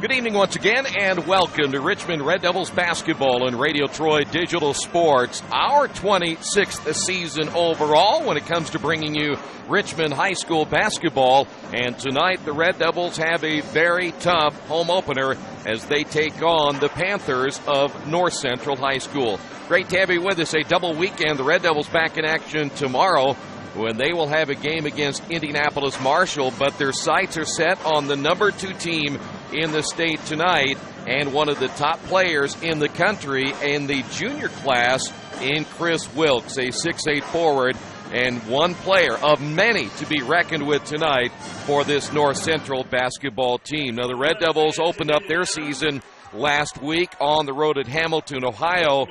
Good evening once again, and welcome to Richmond Red Devils basketball and Radio Troy Digital Sports, our 26th season overall when it comes to bringing you Richmond High School basketball. And tonight the Red Devils have a very tough home opener as they take on the Panthers of North Central High School. Great to have you with us. A double weekend. The Red Devils back in action tomorrow when they will have a game against Indianapolis Marshall, but their sights are set on the number 2 team in the state tonight and one of the top players in the country in the junior class in Chris Wilkes, a 6'8 forward and one player of many to be reckoned with tonight for this North Central basketball team. Now, the Red Devils opened up their season last week on the road at Hamilton, Ohio,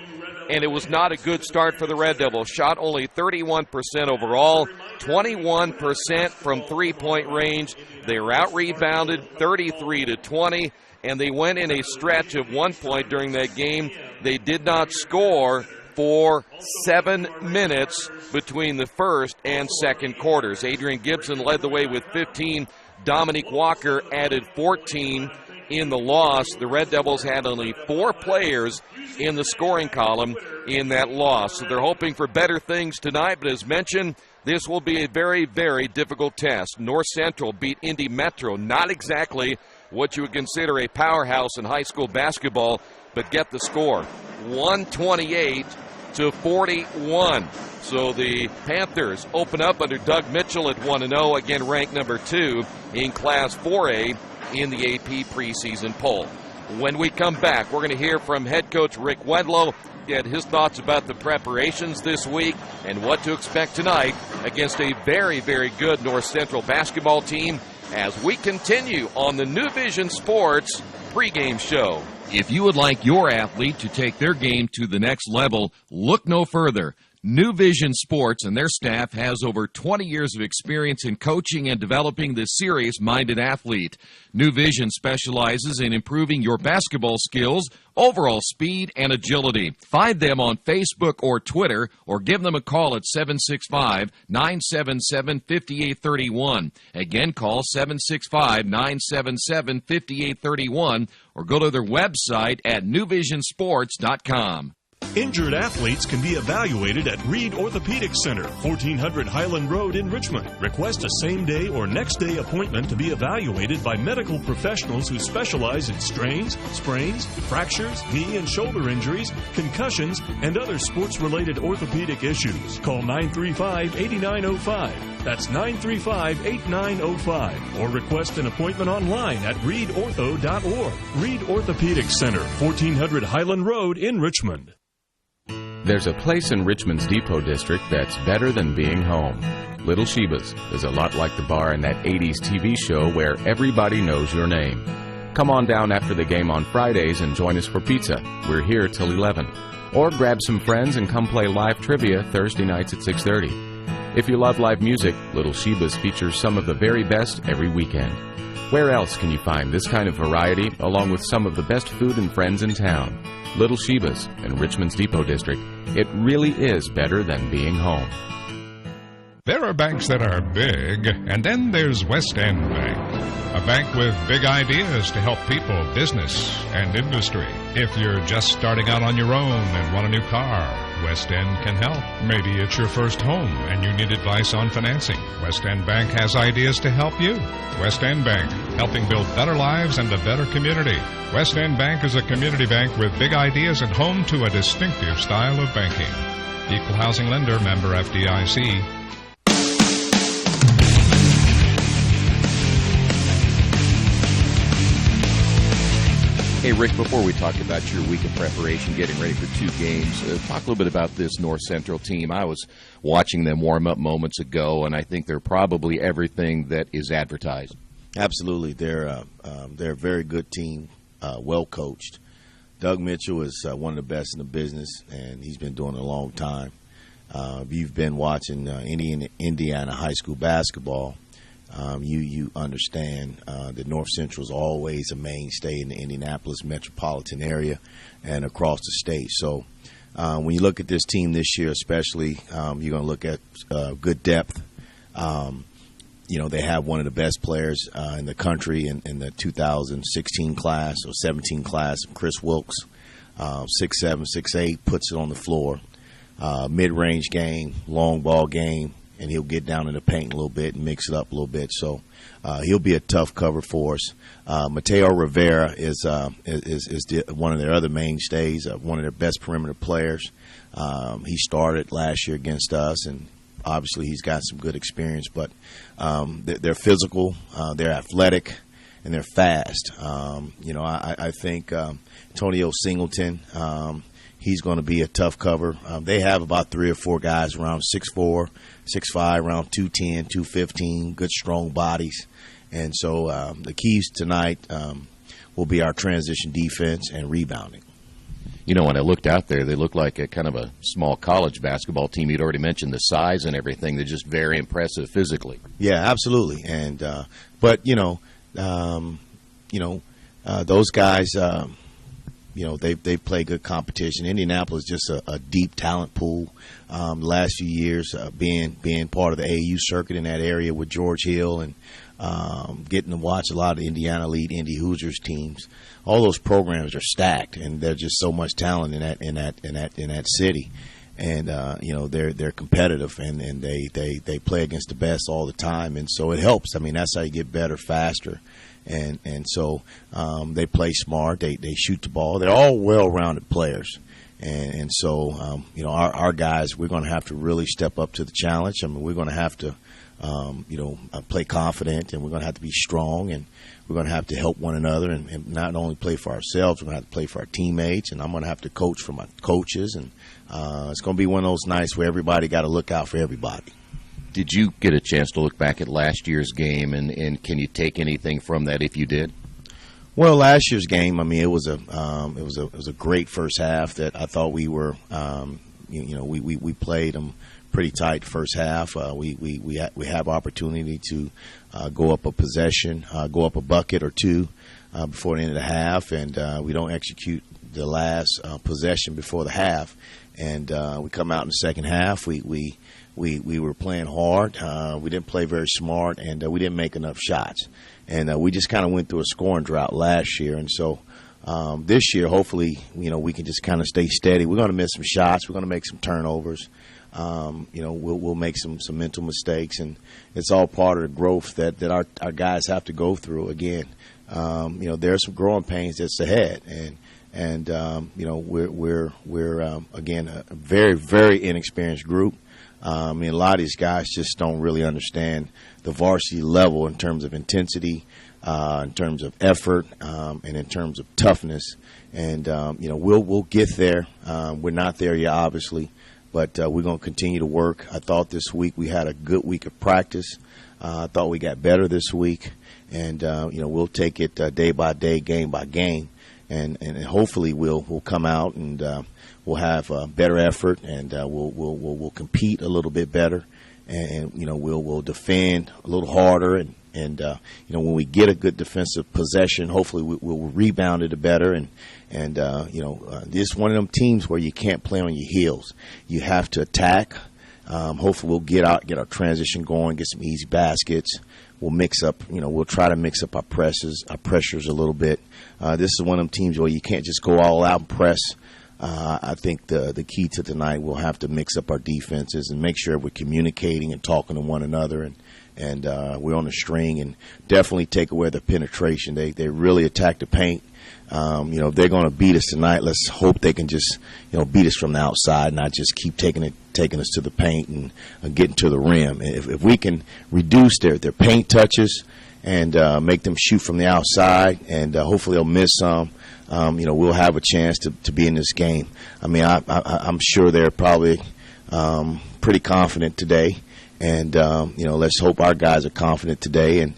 and it was not a good start for the Red Devils. Shot only 31% overall, 21% from three-point range. They were out-rebounded 33-20, and they went in a stretch of 1 point during that game. They did not score for 7 minutes between the first and second quarters. Adrian Gibson led the way with 15. Dominique Walker added 14 in the loss. The Red Devils had only 4 players in the scoring column in that loss. So they're hoping for better things tonight, but as mentioned, this will be a very, very difficult test. North Central beat Indy Metro, not exactly what you would consider a powerhouse in high school basketball, but get the score, 128-41. So the Panthers open up under Doug Mitchell at 1-0, again ranked number 2 in Class 4A in the AP preseason poll. When we come back, we're going to hear from head coach Rick WeDo, get his thoughts about the preparations this week and what to expect tonight against a very, very good North Central basketball team as we continue on the New Vision Sports pregame show. If you would like your athlete to take their game to the next level, look no further. New Vision Sports and their staff has over 20 years of experience in coaching and developing the serious-minded athlete. New Vision specializes in improving your basketball skills, overall speed, and agility. Find them on Facebook or Twitter, or give them a call at 765-977-5831. Again, call 765-977-5831, or go to their website at newvisionsports.com. Injured athletes can be evaluated at Reed Orthopedic Center, 1400 Highland Road in Richmond. Request a same-day or next-day appointment to be evaluated by medical professionals who specialize in strains, sprains, fractures, knee and shoulder injuries, concussions, and other sports-related orthopedic issues. Call 935-8905. That's 935-8905. Or request an appointment online at reedortho.org. Reed Orthopedic Center, 1400 Highland Road in Richmond. There's a place in Richmond's Depot District that's better than being home. Little Sheba's is a lot like the bar in that 80s TV show where everybody knows your name. Come on down after the game on Fridays and join us for pizza. We're here till 11. Or grab some friends and come play live trivia Thursday nights at 6:30. If you love live music, Little Sheba's features some of the very best every weekend. Where else can you find this kind of variety along with some of the best food and friends in town? Little Sheba's in Richmond's Depot District. It really is better than being home. There are banks that are big, and then there's West End Bank. A bank with big ideas to help people, business, and industry. If you're just starting out on your own and want a new car, West End can help. Maybe it's your first home and you need advice on financing. West End Bank has ideas to help you. West End Bank, helping build better lives and a better community. West End Bank is a community bank with big ideas and home to a distinctive style of banking. Equal housing lender, member FDIC. Hey, Rick, before we talk about your week of preparation, getting ready for 2 games, talk a little bit about this North Central team. I was watching them warm up moments ago, and I think they're probably everything that is advertised. Absolutely. They're a very good team, well coached. Doug Mitchell is one of the best in the business, and he's been doing it a long time. If you've been watching Indiana high school basketball, you understand that North Central is always a mainstay in the Indianapolis metropolitan area and across the state. So when you look at this team this year especially, you're going to look at good depth. They have one of the best players in the country in the 2016 class or 17 class, Chris Wilkes, 6'7", 6'8", puts it on the floor. Mid-range game, long ball game, and he'll get down in the paint a little bit and mix it up a little bit. So he'll be a tough cover for us. Mateo Rivera is one of their other mainstays, one of their best perimeter players. He started last year against us, and obviously he's got some good experience. But they're physical, they're athletic, and they're fast. I think Antonio Singleton, he's going to be a tough cover. They have about 3 or 4 guys around 6'4", 6'5", around 210, 215, good strong bodies. And so the keys tonight will be our transition defense and rebounding. When I looked out there, they looked like a kind of a small college basketball team. You'd already mentioned the size and everything. They're just very impressive physically. Yeah, absolutely. And but those guys, they play good competition. Indianapolis is just a deep talent pool. The last few years, being part of the AAU circuit in that area with George Hill and getting to watch a lot of Indiana Elite, Indy Hoosiers teams. All those programs are stacked, and there's just so much talent in that city. And they're competitive, and they play against the best all the time, and so it helps. I mean, that's how you get better faster. And so they play smart. They shoot the ball. They're all well-rounded players. And so, our guys, we're going to have to really step up to the challenge. I mean, we're going to have to, play confident, and we're going to have to be strong, and we're going to have to help one another and not only play for ourselves, we're going to have to play for our teammates, and I'm going to have to coach for my coaches. And it's going to be one of those nights where everybody got to look out for everybody. Did you get a chance to look back at last year's game, and can you take anything from that if you did? Well, last year's game, I mean, it was a great first half that I thought we were, we played them pretty tight first half. We have opportunity to go up a possession, go up a bucket or two before the end of the half, and we don't execute the last possession before the half, and we come out in the second half. We were playing hard. We didn't play very smart, and we didn't make enough shots. And we just kind of went through a scoring drought last year. And so this year, hopefully, we can just kind of stay steady. We're going to miss some shots. We're going to make some turnovers. We'll make some mental mistakes, and it's all part of the growth that our guys have to go through. Again, there are some growing pains that's ahead, and we're again a very, very inexperienced group. A lot of these guys just don't really understand the varsity level in terms of intensity, in terms of effort, and in terms of toughness. And we'll get there. We're not there yet, obviously, but we're going to continue to work. I thought this week we had a good week of practice. I thought we got better this week, and we'll take it day by day, game by game, and hopefully we'll come out and we'll have better effort, and we'll compete a little bit better, and we'll defend a little harder, and when we get a good defensive possession, hopefully we'll rebound it better, and this is one of them teams where you can't play on your heels. You have to attack. Hopefully we'll get our transition going, get some easy baskets. We'll mix up, we'll try to mix up our pressures a little bit. This is one of them teams where you can't just go all out and press. I think the key to tonight, we'll have to mix up our defenses and make sure we're communicating and talking to one another, and we're on the string, and definitely take away the penetration. They really attack the paint. If they're going to beat us tonight, let's hope they can just beat us from the outside, not just keep taking us to the paint and getting to the rim. If we can reduce their paint touches and make them shoot from the outside, and hopefully they'll miss some. We'll have a chance to be in this game. I mean, I'm sure they're probably pretty confident today, and let's hope our guys are confident today, and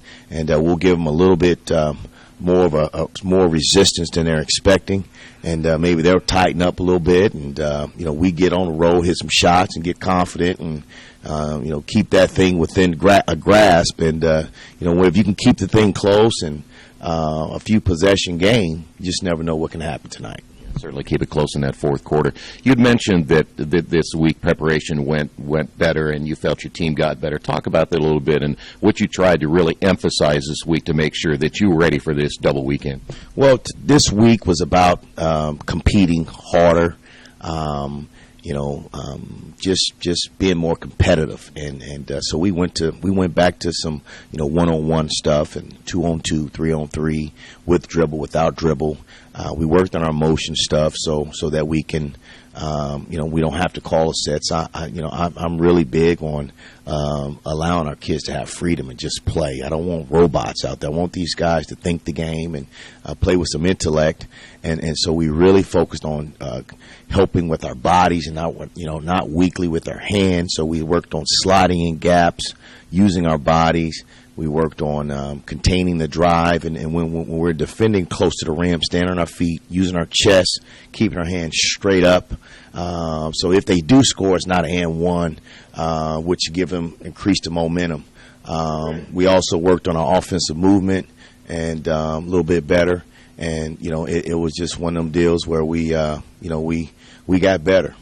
we'll give them a little bit more resistance than they're expecting, and maybe they'll tighten up a little bit, and we get on the roll, hit some shots, and get confident, and keep that thing within a grasp, and if you can keep the thing close and a few possession game, you just never know what can happen tonight. Certainly keep it close in that fourth quarter. You'd mentioned that this week preparation went better and you felt your team got better. Talk about that a little bit and what you tried to really emphasize this week to make sure that you were ready for this double weekend. Well, this week was about competing harder, just being more competitive, and so we went back to some one-on-one stuff and 2-on-2, 3-on-3 with dribble, without dribble. We worked on our motion stuff so that we can we don't have to call a sets. I'm really big on allowing our kids to have freedom and just play. I don't want robots out there. I want these guys to think the game and play with some intellect. And so we really focused on helping with our bodies and not weakly with our hands. So we worked on sliding in gaps, using our bodies. We worked on containing the drive, and when we're defending close to the rim, standing on our feet, using our chest, keeping our hands straight up. So if they do score, it's not an and one, which give them increase the momentum. We also worked on our offensive movement and a little bit better, and it was just one of them deals where we got better.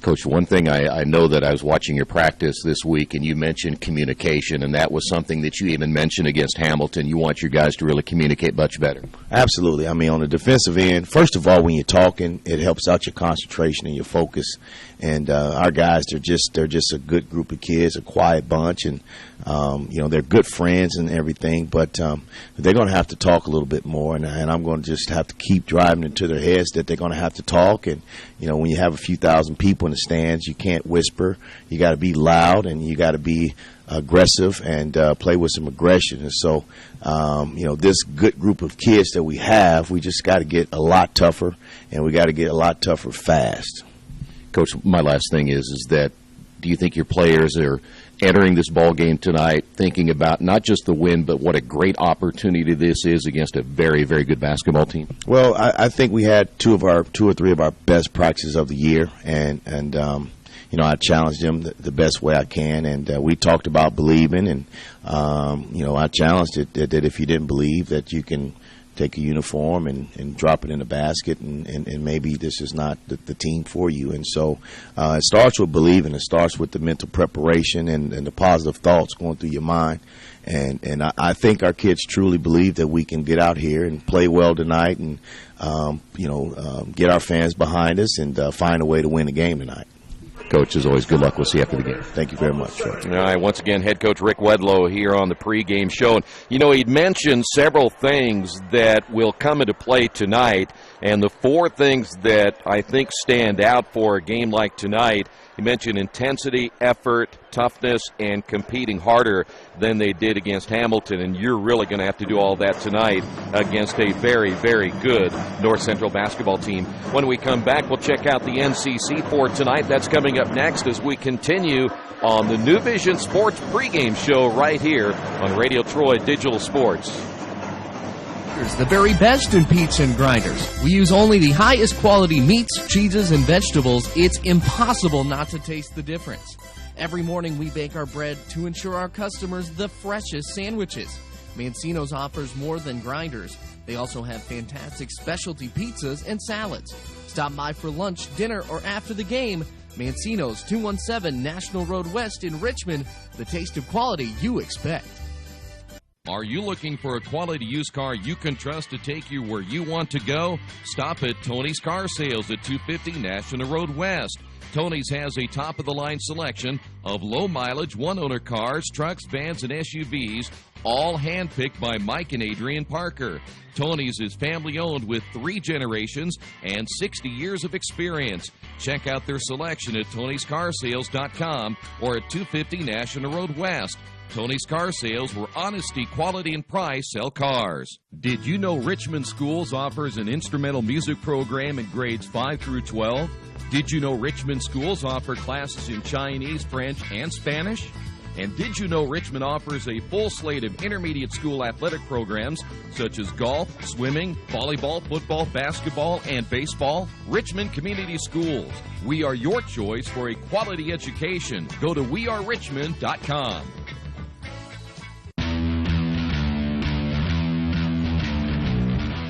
Coach, one thing I know that I was watching your practice this week, and you mentioned communication, and that was something that you even mentioned against Hamilton. You want your guys to really communicate much better. Absolutely. I mean, on the defensive end, first of all, when you're talking, it helps out your concentration and your focus. And our guys, they're just a good group of kids, a quiet bunch, and they're good friends and everything. But they're going to have to talk a little bit more, and I'm going to just have to keep driving into their heads that they're going to have to talk. And when you have a few thousand people in the stands, you can't whisper. You got to be loud, and you got to be aggressive and play with some aggression. And so, this good group of kids that we have, we just got to get a lot tougher, and we got to get a lot tougher fast. Coach, my last thing is that do you think your players are entering this ball game tonight thinking about not just the win, but what a great opportunity this is against a very, very good basketball team? Well, I think we had two or three of our best practices of the year, and I challenged them the best way I can, and we talked about believing, and I challenged it that if you didn't believe that you can take a uniform and drop it in a basket, and maybe this is not the team for you. And so it starts with believing. It starts with the mental preparation and the positive thoughts going through your mind. And I think our kids truly believe that we can get out here and play well tonight and, get our fans behind us and find a way to win the game tonight. Coach, as always, good luck. We'll see you after the game. Thank you very much. All right, once again, head coach Rick WeDo here on the pregame show. And, he'd mentioned several things that will come into play tonight, and the four things that I think stand out for a game like tonight, he mentioned intensity, effort, toughness, and competing harder than they did against Hamilton, and you're really going to have to do all that tonight against a very, very good North Central basketball team. When we come back, we'll check out the NCC for tonight. That's coming up next as we continue on the New Vision Sports pregame show right here on Radio Troy Digital Sports. The very best in pizza and grinders. We use only the highest quality meats, cheeses, and vegetables. It's impossible not to taste the difference. Every morning we bake our bread to ensure our customers the freshest sandwiches. Mancino's offers more than grinders. They also have fantastic specialty pizzas and salads. Stop by for lunch, dinner, or after the game. Mancino's, 217 National Road West in Richmond. The taste of quality you expect. Are you looking for a quality used car you can trust to take you where you want to go? Stop at Tony's Car Sales at 250 National Road West. Tony's has a top-of-the-line selection of low-mileage, one-owner cars, trucks, vans, and SUVs, all hand-picked by Mike and Adrian Parker. Tony's is family-owned with 3 generations and 60 years of experience. Check out their selection at Tony'sCarsales.com or at 250 National Road West. Tony's Car Sales, where honesty, quality, and price sell cars. Did you know Richmond Schools offers an instrumental music program in grades 5 through 12? Did you know Richmond Schools offer classes in Chinese, French, and Spanish? And did you know Richmond offers a full slate of intermediate school athletic programs such as golf, swimming, volleyball, football, basketball, and baseball? Richmond Community Schools. We are your choice for a quality education. Go to wearerichmond.com.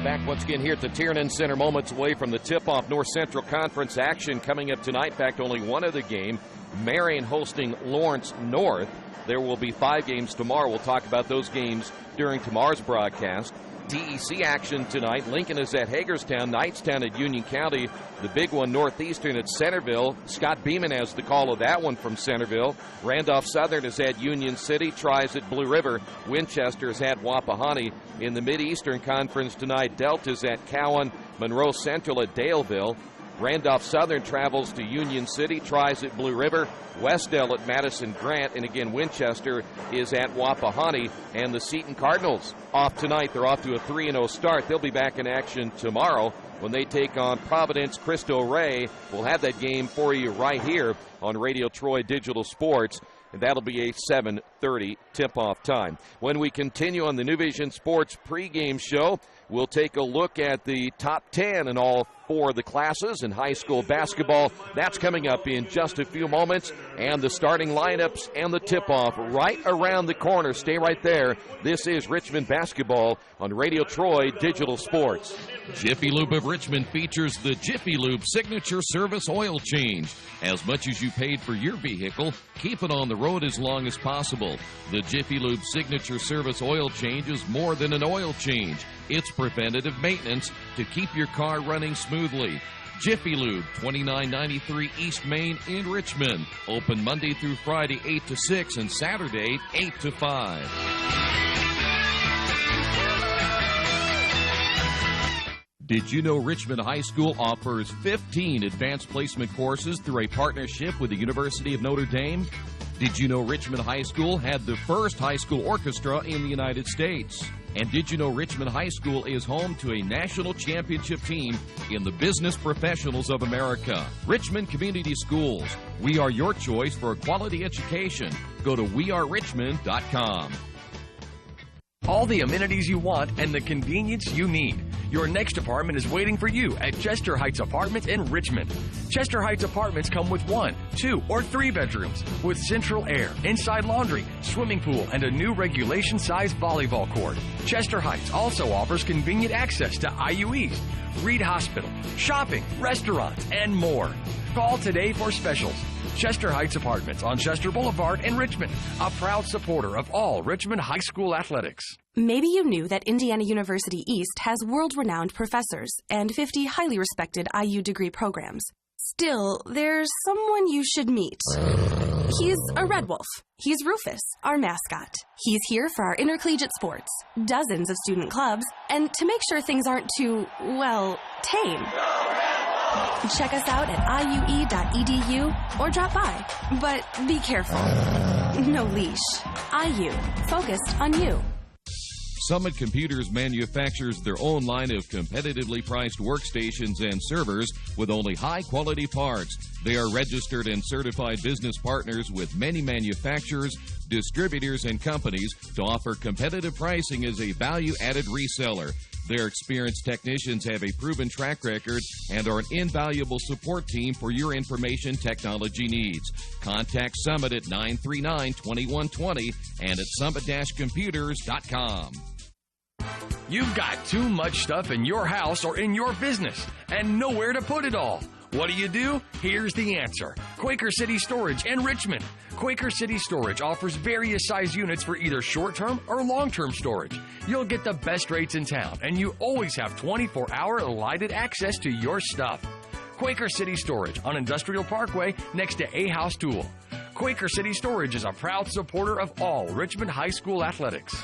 Back once again here at the Tiernan Center, moments away from the tip-off. North Central Conference action coming up tonight. In fact, only one other game. Marion hosting Lawrence North. There will be 5 games tomorrow. We'll talk about those games during tomorrow's broadcast. DEC action tonight. Lincoln is at Hagerstown, Knightstown at Union County. The big one, Northeastern at Centerville. Scott Beeman has the call of that one from Centerville. Randolph Southern is at Union City, tries at Blue River. Winchester is at Wapahani. In the Mid-Eastern Conference tonight, Delta's at Cowan, Monroe Central at Daleville. Randolph Southern travels to Union City, tries at Blue River. Westdale at Madison Grant, and again Winchester is at Wapahani. And the Seton Cardinals off tonight. They're off to a 3-0 start. They'll be back in action tomorrow when they take on Providence Cristo Rey. We'll have that game for you right here on Radio Troy Digital Sports, and that'll be a 7:30 tip-off time. When we continue on the New Vision Sports pregame show, we'll take a look at the top 10 in all 4 of the classes in high school basketball. That's coming up in just a few moments, and the starting lineups and the tip-off right around the corner. Stay right there. This is Richmond basketball on Radio Troy Digital Sports. Jiffy Lube of Richmond features the Jiffy Lube Signature Service Oil Change. As much as you paid for your vehicle, keep it on the road as long as possible. The Jiffy Lube Signature Service Oil Change is more than an oil change. It's preventative maintenance to keep your car running smoothly. Jiffy Lube, 2993 East Main in Richmond. Open Monday through Friday, 8 to 6, and Saturday, 8 to 5. Did you know Richmond High School offers 15 advanced placement courses through a partnership with the University of Notre Dame? Did you know Richmond High School had the first high school orchestra in the United States? And did you know Richmond High School is home to a national championship team in the Business Professionals of America? Richmond Community Schools. We are your choice for a quality education. Go to wearerichmond.com. All the amenities you want and the convenience you need. Your next apartment is waiting for you at Chester Heights Apartments in Richmond. Chester Heights Apartments come with 1, 2, or 3 bedrooms with central air, inside laundry, swimming pool, and a new regulation-size volleyball court. Chester Heights also offers convenient access to IU East, Reed Hospital, shopping, restaurants, and more. Call today for specials. Chester Heights Apartments on Chester Boulevard in Richmond, a proud supporter of all Richmond High School athletics. Maybe you knew that Indiana University East has world-renowned professors and 50 highly respected IU degree programs. Still, there's someone you should meet. He's a red wolf. He's Rufus, our mascot. He's here for our intercollegiate sports, dozens of student clubs, and to make sure things aren't too, well, tame. Check us out at iue.edu or drop by. But be careful. No leash. IU. Focused on you. Summit Computers manufactures their own line of competitively priced workstations and servers with only high-quality parts. They are registered and certified business partners with many manufacturers, distributors, and companies to offer competitive pricing as a value-added reseller. Their experienced technicians have a proven track record and are an invaluable support team for your information technology needs. Contact Summit at 939-2120 and at summit-computers.com. You've got too much stuff in your house or in your business and nowhere to put it all. What do? Here's the answer. Quaker City Storage in Richmond. Quaker City Storage offers various size units for either short-term or long-term storage. You'll get the best rates in town, and you always have 24-hour lighted access to your stuff. Quaker City Storage on Industrial Parkway next to A House Tool. Quaker City Storage is a proud supporter of all Richmond High School athletics.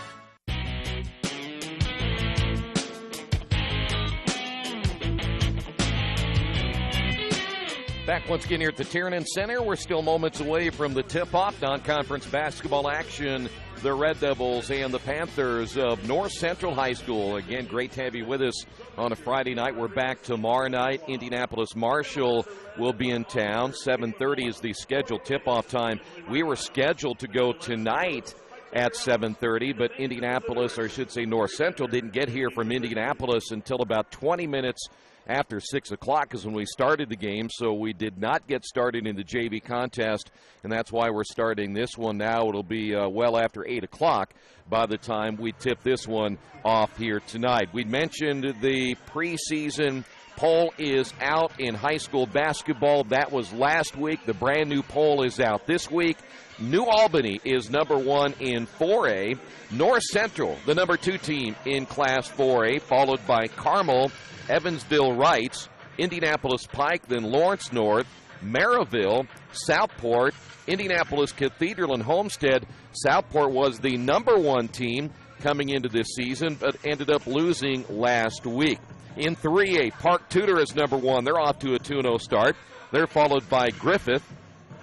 Back once again here at the Tiernan Center. We're still moments away from the tip-off non-conference basketball action. The Red Devils and the Panthers of North Central High School. Again, great to have you with us on a Friday night. We're back tomorrow night. Indianapolis Marshall will be in town. 7:30 is the scheduled tip-off time. We were scheduled to go tonight at 7:30, but Indianapolis, or I should say North Central, didn't get here from Indianapolis until about 20 minutes after 6 o'clock is when we started the game, so we did not get started in the JV contest, and that's why we're starting this one now. It'll be well after 8 o'clock by the time we tip this one off here tonight. We mentioned the preseason poll is out in high school basketball. That was last week. The brand new poll is out this week. New Albany is number 1 in 4A. North Central, the number 2 team in Class 4A, followed by Carmel, Evansville Wrights, Indianapolis Pike, then Lawrence North, Maryville, Southport, Indianapolis Cathedral, and Homestead. Southport was the number 1 team coming into this season, but ended up losing last week. In 3A, Park Tudor is number 1. They're off to a 2-0 start. They're followed by Griffith,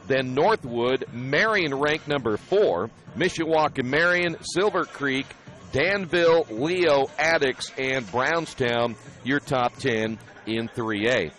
then Northwood, Marion ranked number 4, Mishawaka Marion, Silver Creek, Danville, Leo, Addix, and Brownstown, your top 10 in 3A.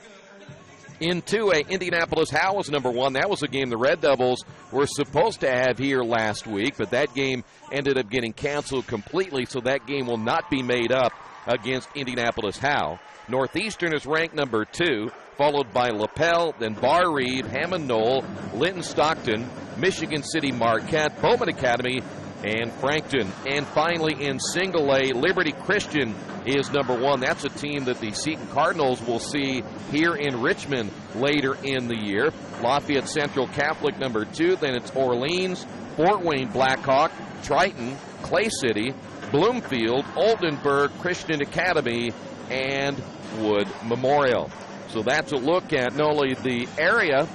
In 2A, Indianapolis Howe was number 1. That was a game the Red Devils were supposed to have here last week, but that game ended up getting canceled completely, so that game will not be made up against Indianapolis Howe. Northeastern is ranked number 2, followed by LaPel, then Bar Reeve, Hammond Knoll, Linton Stockton, Michigan City Marquette, Bowman Academy, and Frankton. And finally, in single A, Liberty Christian is number 1. That's a team that the Seton Cardinals will see here in Richmond later in the year. Lafayette Central Catholic number 2. Then it's Orleans, Fort Wayne Blackhawk, Triton, Clay City, Bloomfield, Oldenburg Christian Academy, and Wood Memorial. So that's a look at not only the area,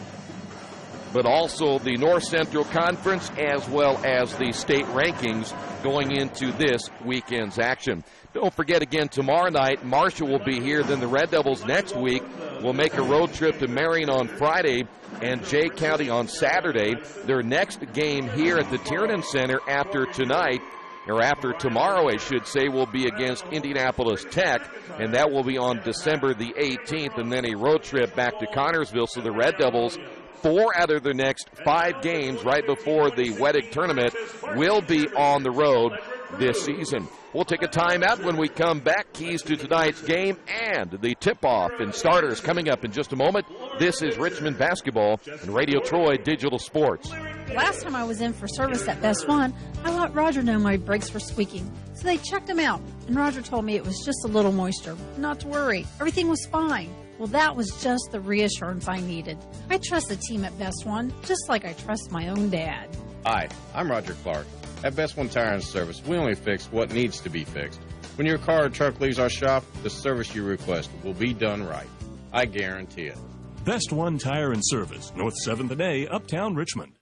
but also the North Central Conference as well as the state rankings going into this weekend's action. Don't forget again, tomorrow night, Marshall will be here. Then the Red Devils next week will make a road trip to Marion on Friday and Jay County on Saturday. Their next game here at the Tiernan Center after tonight, or after tomorrow, I should say, will be against Indianapolis Tech, and that will be on December the 18th, and then a road trip back to Connorsville. So the Red Devils, 4 out of their next 5 games right before the Wedig tournament will be on the road this season. We'll take a timeout. When we come back, keys to tonight's game and the tip-off and starters coming up in just a moment. This is Richmond Basketball and Radio Troy Digital Sports. Last time I was in for service at Best One, I let Roger know my brakes were squeaking. So they checked them out, and Roger told me it was just a little moisture. Not to worry, everything was fine. Well, that was just the reassurance I needed. I trust the team at Best One, just like I trust my own dad. Hi, I'm Roger Clark. At Best One Tire and Service, we only fix what needs to be fixed. When your car or truck leaves our shop, the service you request will be done right. I guarantee it. Best One Tire and Service, North 7th and A, Uptown Richmond.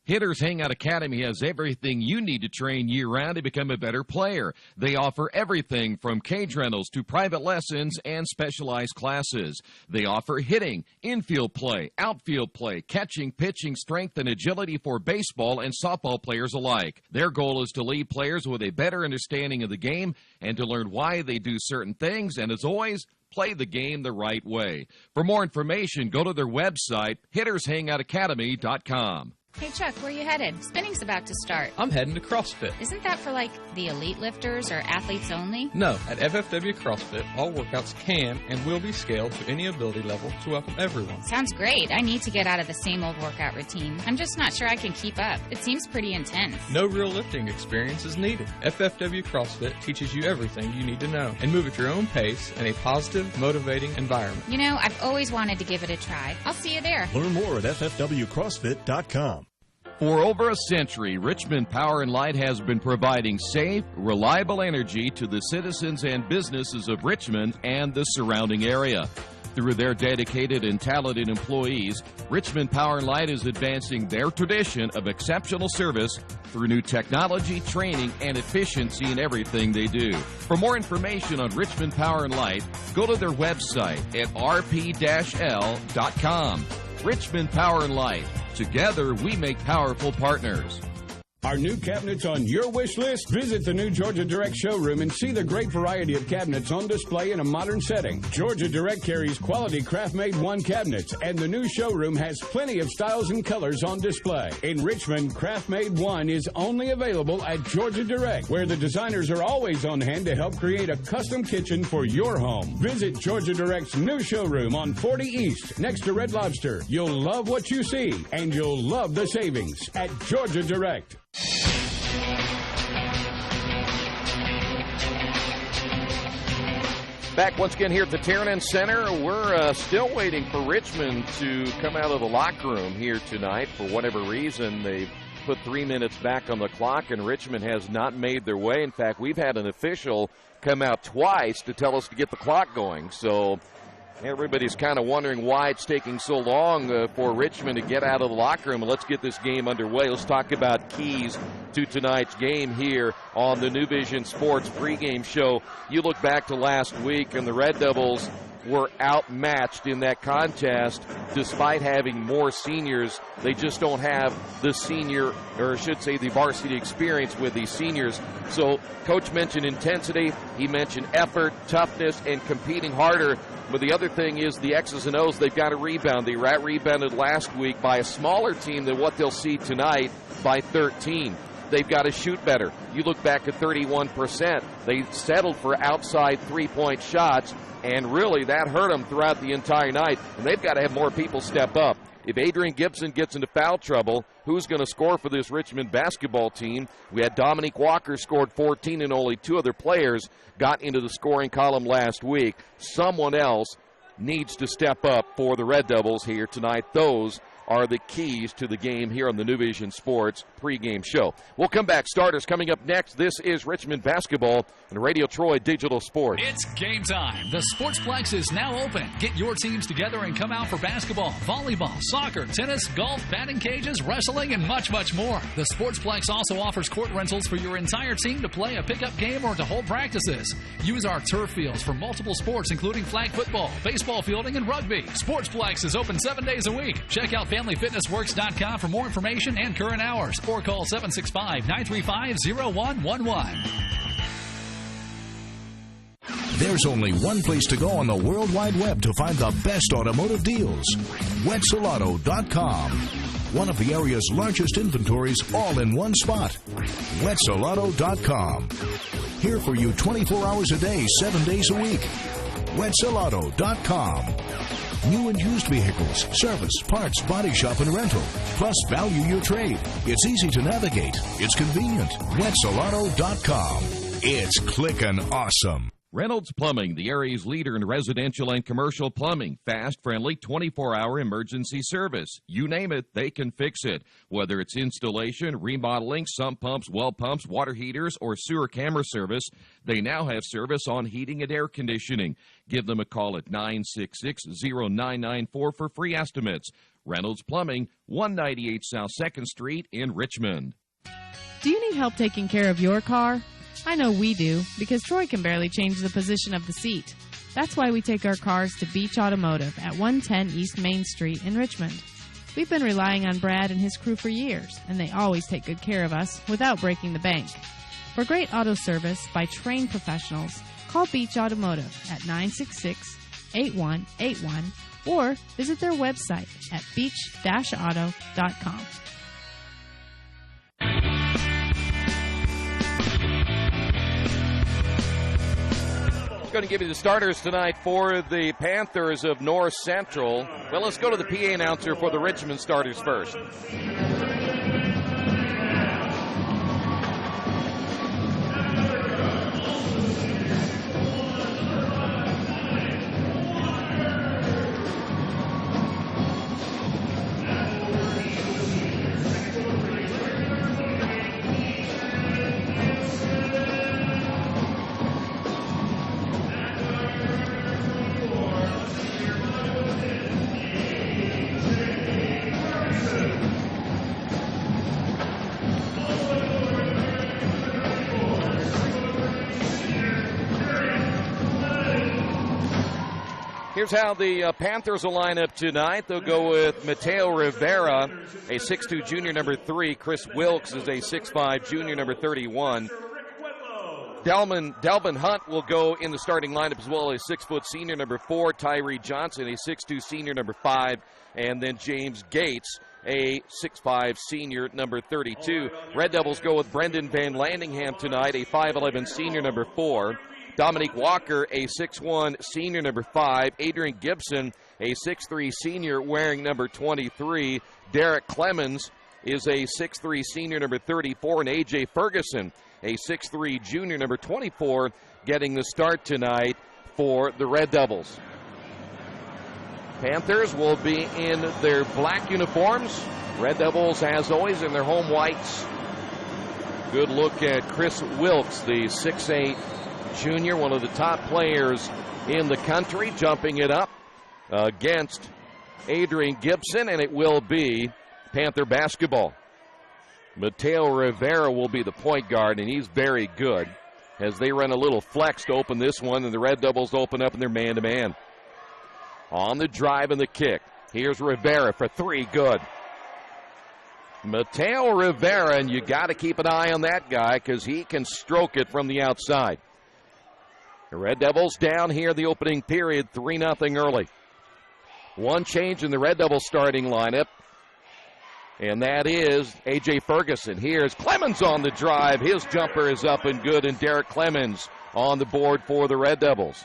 Hitters Hangout Academy has everything you need to train year-round to become a better player. They offer everything from cage rentals to private lessons and specialized classes. They offer hitting, infield play, outfield play, catching, pitching, strength, and agility for baseball and softball players alike. Their goal is to leave players with a better understanding of the game and to learn why they do certain things, and as always, play the game the right way. For more information, go to their website, hittershangoutacademy.com. Hey, Chuck, where are you headed? Spinning's about to start. I'm heading to CrossFit. Isn't that for, like, the elite lifters or athletes only? No, at FFW CrossFit, all workouts can and will be scaled to any ability level to welcome everyone. Sounds great. I need to get out of the same old workout routine. I'm just not sure I can keep up. It seems pretty intense. No real lifting experience is needed. FFW CrossFit teaches you everything you need to know and move at your own pace in a positive, motivating environment. You know, I've always wanted to give it a try. I'll see you there. Learn more at ffwcrossfit.com. For over a century, Richmond Power and Light has been providing safe, reliable energy to the citizens and businesses of Richmond and the surrounding area. Through their dedicated and talented employees, Richmond Power and Light is advancing their tradition of exceptional service through new technology, training, and efficiency in everything they do. For more information on Richmond Power and Light, go to their website at rp-l.com. Richmond Power and Light. Together, we make powerful partners. Are new cabinets on your wish list? Visit the new Georgia Direct showroom and see the great variety of cabinets on display in a modern setting. Georgia Direct carries quality craft-made one cabinets, and the new showroom has plenty of styles and colors on display. In Richmond, craft-made one is only available at Georgia Direct, where the designers are always on hand to help create a custom kitchen for your home. Visit Georgia Direct's new showroom on 40 East, next to Red Lobster. You'll love what you see, and you'll love the savings at Georgia Direct. Back once again here at the Tiernan Center. We're still waiting for Richmond to come out of the locker room here tonight. For whatever reason, they put 3 minutes back on the clock, and Richmond has not made their way. In fact, we've had an official come out twice to tell us to get the clock going. So everybody's kind of wondering why it's taking so long for Richmond to get out of the locker room. Let's get this game underway. Let's talk about keys to tonight's game here on the New Vision Sports pregame show. You look back to last week, and the Red Devils were outmatched in that contest despite having more seniors. They just don't have the senior, or I should say the varsity experience with these seniors. So Coach mentioned intensity, he mentioned effort, toughness, and competing harder. But the other thing is the X's and O's, they've got to rebound. They rebounded last week by a smaller team than what they'll see tonight by 13. They've got to shoot better. You look back at 31%. They settled for outside three-point shots, and really that hurt them throughout the entire night. And they've got to have more people step up. If Adrian Gibson gets into foul trouble, who's going to score for this Richmond basketball team? We had Dominique Walker scored 14, and only 2 other players got into the scoring column last week. Someone else needs to step up for the Red Devils here tonight. Those are the keys to the game here on the New Vision Sports pregame show. We'll come back. Starters coming up next. This is Richmond basketball and Radio Troy Digital Sports. It's game time. The Sportsplex is now open. Get your teams together and come out for basketball, volleyball, soccer, tennis, golf, batting cages, wrestling, and much, much more. The Sportsplex also offers court rentals for your entire team to play a pickup game or to hold practices. Use our turf fields for multiple sports, including flag football, baseball fielding, and rugby. Sportsplex is open 7 days a week. Check out FamilyFitnessWorks.com for more information and current hours, or call 765-935-0111. There's only one place to go on the World Wide Web to find the best automotive deals. Wetzelauto.com. One of the area's largest inventories all in one spot. Wetzelauto.com. Here for you 24 hours a day, 7 days a week. Wetzelauto.com. New and used vehicles, service, parts, body shop, and rental. Plus, value your trade. It's easy to navigate. It's convenient. Wetzelauto.com. It's clickin' awesome. Reynolds Plumbing, the area's leader in residential and commercial plumbing. Fast, friendly, 24-hour emergency service. You name it, they can fix it. Whether it's installation, remodeling, sump pumps, well pumps, water heaters, or sewer camera service, they now have service on heating and air conditioning. Give them a call at 966-0994 for free estimates. Reynolds Plumbing, 198 South 2nd Street in Richmond. Do you need help taking care of your car? I know we do, because Troy can barely change the position of the seat. That's why we take our cars to Beach Automotive at 110 East Main Street in Richmond. We've been relying on Brad and his crew for years, and they always take good care of us without breaking the bank. For great auto service by trained professionals, call Beach Automotive at 966-8181 or visit their website at beach-auto.com. Going to give you the starters tonight for the Panthers of North Central. Well, let's go to the PA announcer for the Richmond starters first. Here's how the Panthers will line up tonight. They'll go with Mateo Rivera, a 6'2 junior, number 3. Chris Wilkes is a 6'5 junior, number 31. Delvin Hunt will go in the starting lineup as well, a 6-foot senior, number 4. Tyree Johnson, a 6'2 senior, number 5. And then James Gates, a 6'5 senior, number 32. Red Devils go with Brendan Van Landingham tonight, a 5'11 senior, number 4. Dominique Walker, a 6'1 senior, number 5. Adrian Gibson, a 6'3 senior, wearing number 23. Derek Clemens is a 6'3 senior, number 34. And A.J. Ferguson, a 6'3 junior, number 24, getting the start tonight for the Red Devils. Panthers will be in their black uniforms. Red Devils, as always, in their home whites. Good look at Chris Wilkes, the 6'8 junior, one of the top players in the country, jumping it up against Adrian Gibson, and it will be Panther basketball. Mateo Rivera will be the point guard, and he's very good as they run a little flex to open this one, and the Red Devils open up in their man-to-man. On the drive and the kick, here's Rivera for 3, good. Mateo Rivera, and you got to keep an eye on that guy because he can stroke it from the outside. The Red Devils down here in the opening period, 3-0 early. One change in the Red Devils starting lineup, and that is A.J. Ferguson. Here's Clemens on the drive. His jumper is up and good, and Derek Clemens on the board for the Red Devils.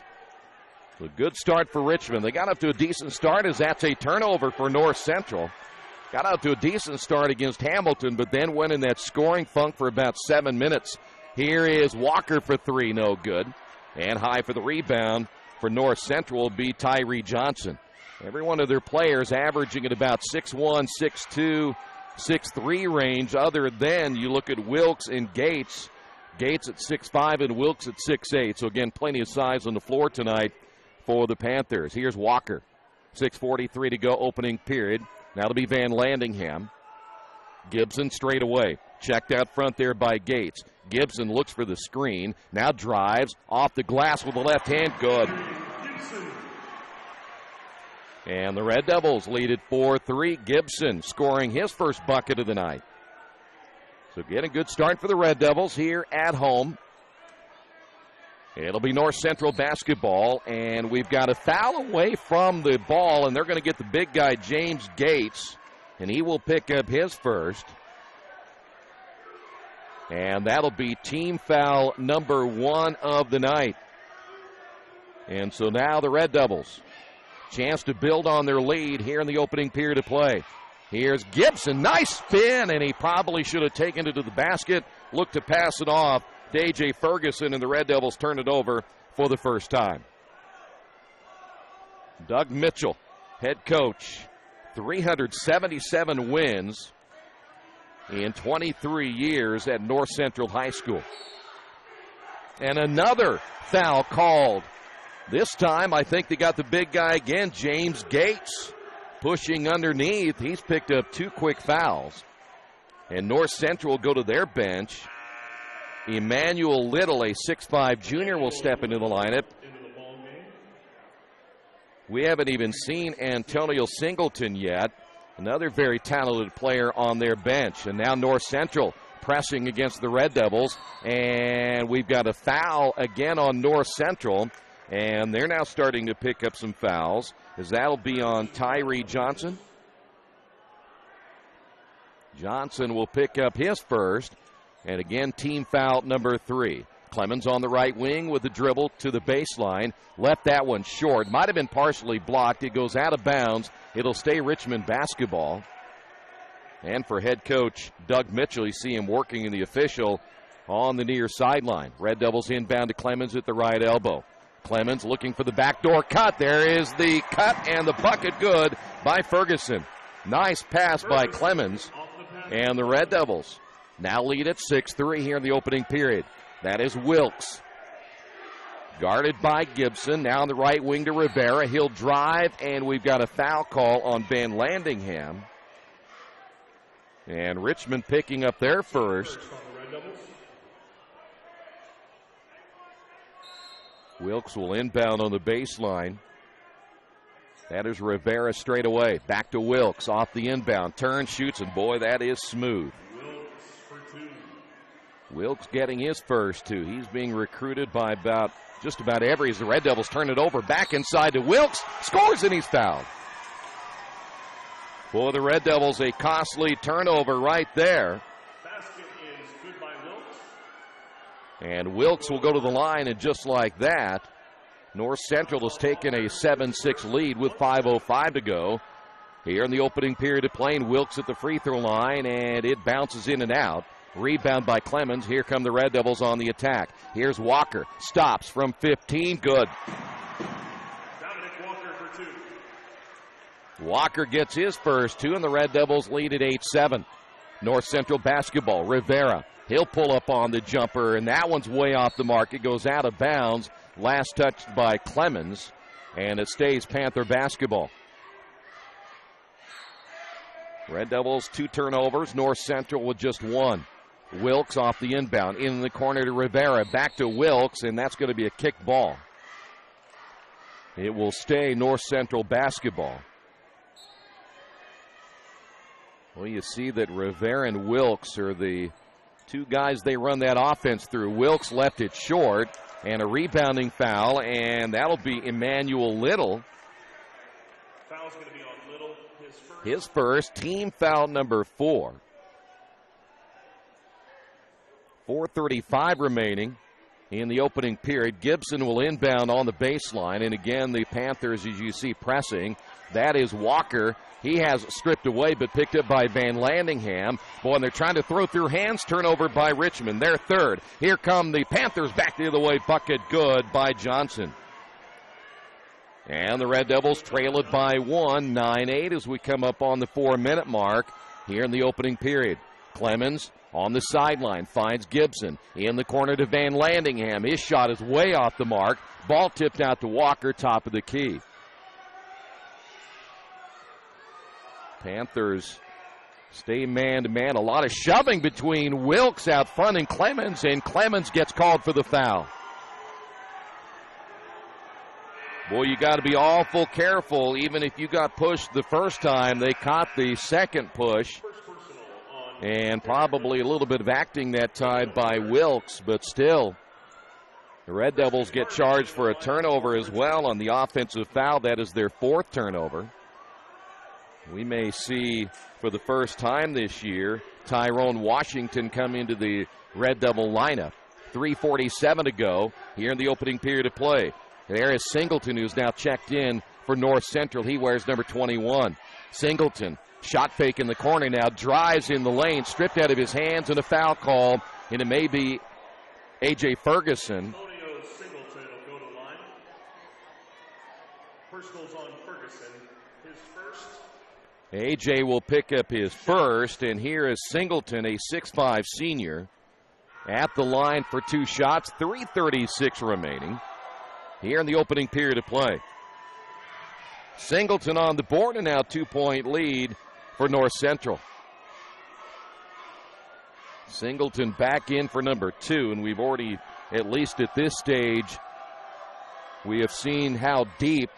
A good start for Richmond. They got up to a decent start as that's a turnover for North Central. Got out to a decent start against Hamilton, but then went in that scoring funk for about 7 minutes. Here is Walker for 3, no good. And high for the rebound for North Central will be Tyree Johnson. Every one of their players averaging at about 6'1", 6'2", 6'3 range, other than you look at Wilkes and Gates. Gates at 6'5 and Wilkes at 6'8. So, again, plenty of size on the floor tonight for the Panthers. Here's Walker. 6:43 to go, opening period. Now it'll be Van Landingham. Gibson straight away. Checked out front there by Gates. Gibson looks for the screen. Now drives off the glass with the left hand. Good. And the Red Devils lead it 4-3. Gibson scoring his first bucket of the night. So get a good start for the Red Devils here at home. It'll be North Central basketball, and we've got a foul away from the ball, and they're going to get the big guy, James Gates, and he will pick up his first. And that'll be team foul number 1 of the night. And so now the Red Devils, chance to build on their lead here in the opening period of play. Here's Gibson, nice spin, and he probably should have taken it to the basket, looked to pass it off to A.J. Ferguson, and the Red Devils turn it over for the first time. Doug Mitchell, head coach, 377 wins in 23 years at North Central High School. And another foul called. This time, I think they got the big guy again, James Gates, pushing underneath. He's picked up 2 quick fouls. And North Central will go to their bench. Emmanuel Little, a 6'5 junior, will step into the lineup. We haven't even seen Antonio Singleton yet. Another very talented player on their bench. And now North Central pressing against the Red Devils. And we've got a foul again on North Central. And they're now starting to pick up some fouls, as that'll be on Tyree Johnson. Johnson will pick up his first. And again, team foul number 3. Clemens on the right wing with the dribble to the baseline. Left that one short. Might have been partially blocked. It goes out of bounds. It'll stay Richmond basketball. And for head coach Doug Mitchell, you see him working in the official on the near sideline. Red Devils inbound to Clemens at the right elbow. Clemens looking for the backdoor cut. There is the cut and the bucket, good by Ferguson. Nice pass by Clemens. And the Red Devils now lead at 6-3 here in the opening period. That is Wilkes. Guarded by Gibson. Now on the right wing to Rivera. He'll drive, and we've got a foul call on Van Landingham. And Richmond picking up their first. Wilkes will inbound on the baseline. That is Rivera straight away. Back to Wilkes off the inbound. Turn, shoots, and boy, that is smooth. Wilkes getting his first two. He's being recruited by just about every as the Red Devils turn it over. Back inside to Wilkes. Scores, and he's fouled. For the Red Devils, a costly turnover right there. Basket is good by Wilkes. And Wilkes will go to the line, and just like that, North Central has taken a 7-6 lead with 5:05 to go. Here in the opening period of play, Wilkes at the free throw line, and it bounces in and out. Rebound by Clemens. Here come the Red Devils on the attack. Here's Walker. Stops from 15. Good. Dominic Walker for two. Walker gets his first two, and the Red Devils lead at 8-7. North Central basketball. Rivera. He'll pull up on the jumper, and that one's way off the mark. It goes out of bounds. Last touched by Clemens, and it stays Panther basketball. Red Devils 2 turnovers. North Central with just 1. Wilkes off the inbound. In the corner to Rivera. Back to Wilkes, and that's going to be a kick ball. It will stay North Central basketball. Well, you see that Rivera and Wilkes are the two guys they run that offense through. Wilkes left it short, and a rebounding foul, and that'll be Emmanuel Little. Foul's going to be on Little. His first, team foul number 4. 4:35 remaining in the opening period. Gibson will inbound on the baseline, and again the Panthers, as you see, pressing. That is Walker. He has stripped away, but picked up by Van Landingham. Boy, and they're trying to throw through hands. Turnover by Richmond. Their third. Here come the Panthers back the other way. Bucket good by Johnson. And the Red Devils trail it by 1, 9-8 as we come up on the 4-minute mark here in the opening period. Clemens on the sideline finds Gibson in the corner to Van Landingham. His shot is way off the mark. Ball tipped out to Walker, top of the key. Panthers stay man-to-man. A lot of shoving between Wilkes out front and Clemens gets called for the foul. Boy, you got to be awful careful. Even if you got pushed the first time, they caught the second push. And probably a little bit of acting that time by Wilkes, but still, the Red Devils get charged for a turnover as well on the offensive foul. That is their 4th turnover. We may see for the first time this year Tyrone Washington come into the Red Devil lineup. 3:47 to go here in the opening period of play. There is Singleton, who's now checked in for North Central. He wears number 21. Singleton, shot fake in the corner now, drives in the lane, stripped out of his hands, and a foul call. And it may be A.J. Ferguson. Singleton will go to line. Personals on Ferguson, his first. A.J. will pick up his first, and here is Singleton, a 6'5 senior, at the line for 2 shots. 3:36 remaining here in the opening period of play. Singleton on the board, and now 2-point lead for North Central. Singleton back in for number 2, and we've already, at least at this stage, we have seen how deep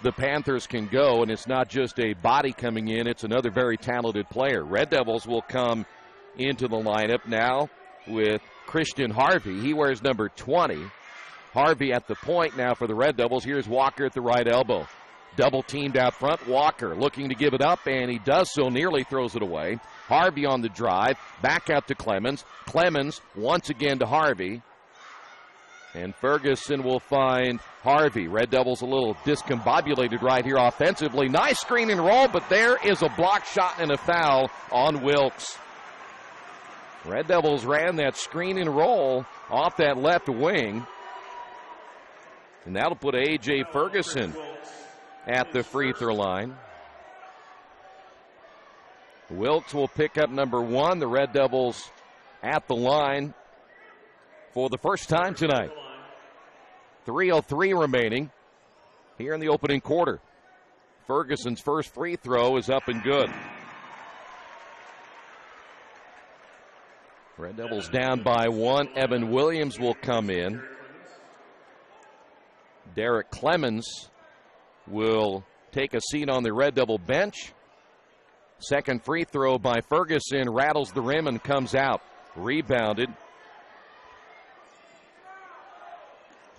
the Panthers can go, and it's not just a body coming in, it's another very talented player. Red Devils will come into the lineup now with Christian Harvey. He wears number 20. Harvey at the point now for the Red Devils. Here's Walker at the right elbow. Double teamed out front. Walker looking to give it up, and he does so, nearly throws it away. Harvey on the drive. Back out to Clemens. Clemens once again to Harvey. And Ferguson will find Harvey. Red Devils a little discombobulated right here offensively. Nice screen and roll, but there is a block shot and a foul on Wilkes. Red Devils ran that screen and roll off that left wing. And that'll put A.J. Ferguson at the free throw line. Wilkes will pick up number 1. The Red Devils at the line for the first time tonight. 3:03 remaining here in the opening quarter. Ferguson's first free throw is up and good. Red Devils down by 1. Evan Williams will come in. Derek Clemens will take a seat on the Red Devil bench. Second free throw by Ferguson rattles the rim and comes out. Rebounded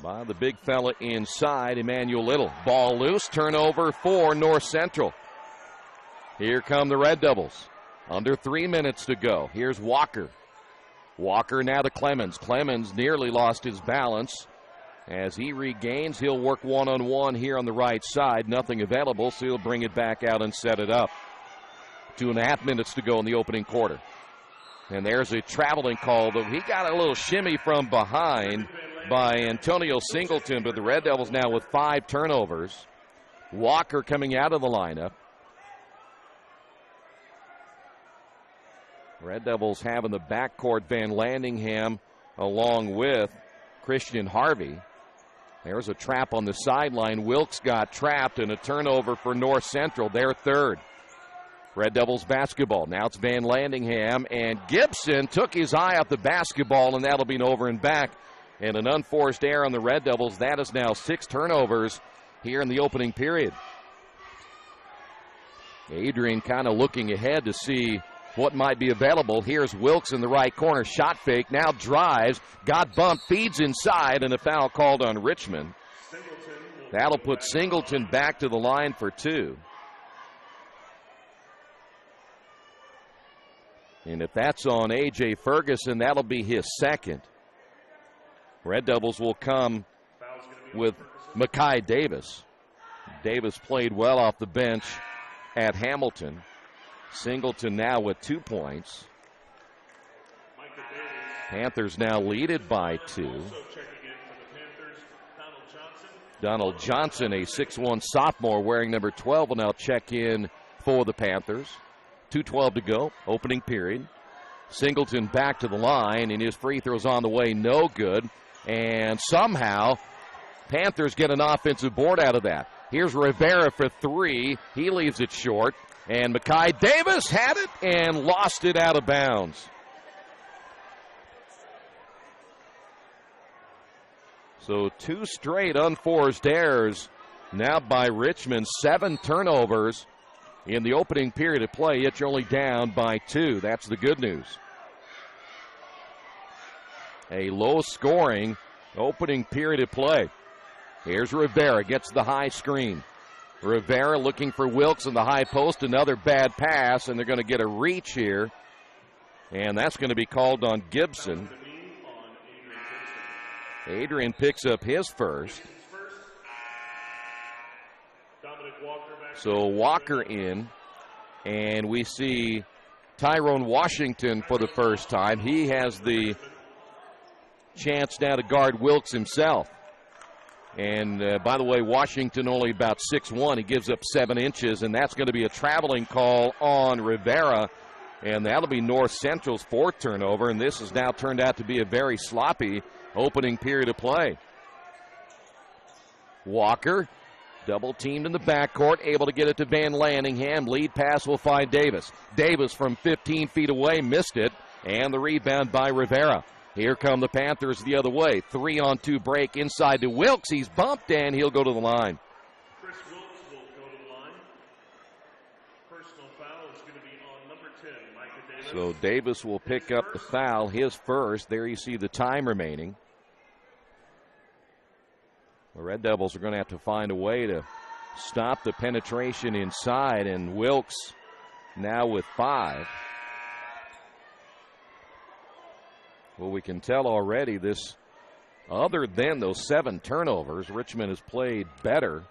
by the big fella inside, Emmanuel Little. Ball loose, turnover for North Central. Here come the Red Devils. Under 3 minutes to go. Here's Walker. Walker now to Clemens. Clemens nearly lost his balance. As he regains, he'll work one-on-one here on the right side. Nothing available, so he'll bring it back out and set it up. 2.5 minutes to go in the opening quarter. And there's a traveling call, though he got a little shimmy from behind by Antonio Singleton, but the Red Devils now with 5 turnovers. Walker coming out of the lineup. Red Devils have in the backcourt Van Landingham along with Christian Harvey. There's a trap on the sideline. Wilkes got trapped, and a turnover for North Central, their third. Red Devils basketball. Now it's Van Landingham, and Gibson took his eye off the basketball, and that'll be an over and back. And an unforced error on the Red Devils. That is now 6 turnovers here in the opening period. Adrian kind of looking ahead to see what might be available. Here's Wilkes in the right corner. Shot fake. Now drives. Got bumped. Feeds inside, and a foul called on Richmond. That'll put Singleton back to the line for 2. And if that's on A.J. Ferguson, that'll be his second. Red Devils will come with Makai Davis. Davis played well off the bench at Hamilton. Singleton now with 2 points. Panthers now lead it by 2. Donald Johnson, a 6'1 sophomore wearing number 12, will now check in for the Panthers. 2:12 to go, opening period. Singleton back to the line, and his free throw's on the way, no good. And somehow, Panthers get an offensive board out of that. Here's Rivera for 3. He leaves it short. And Makai Davis had it and lost it out of bounds. So 2 straight unforced errors now by Richmond. 7 turnovers in the opening period of play, yet you're only down by 2. That's the good news. A low-scoring opening period of play. Here's Rivera, gets the high screen. Rivera looking for Wilkes in the high post. Another bad pass, and they're going to get a reach here. And that's going to be called on Gibson. Adrian picks up his first. So Walker in, and we see Tyrone Washington for the first time. He has the chance now to guard Wilkes himself. And by the way, Washington only about 6'1". He gives up 7 inches, and that's going to be a traveling call on Rivera. And that'll be North Central's 4th turnover, and this has now turned out to be a very sloppy opening period of play. Walker, double teamed in the backcourt, able to get it to Van Landingham. Lead pass will find Davis. Davis from 15 feet away, missed it, and the rebound by Rivera. Here come the Panthers the other way. 3-on-2 break inside to Wilkes. He's bumped, and he'll go to the line. Chris Wilkes will go to the line. Personal foul is going to be on number 10, Micah Davis. So Davis will pick up the foul, his first. There you see the time remaining. The Red Devils are going to have to find a way to stop the penetration inside, and Wilkes now with 5. Well, we can tell already this, other than those 7 turnovers, Richmond has played better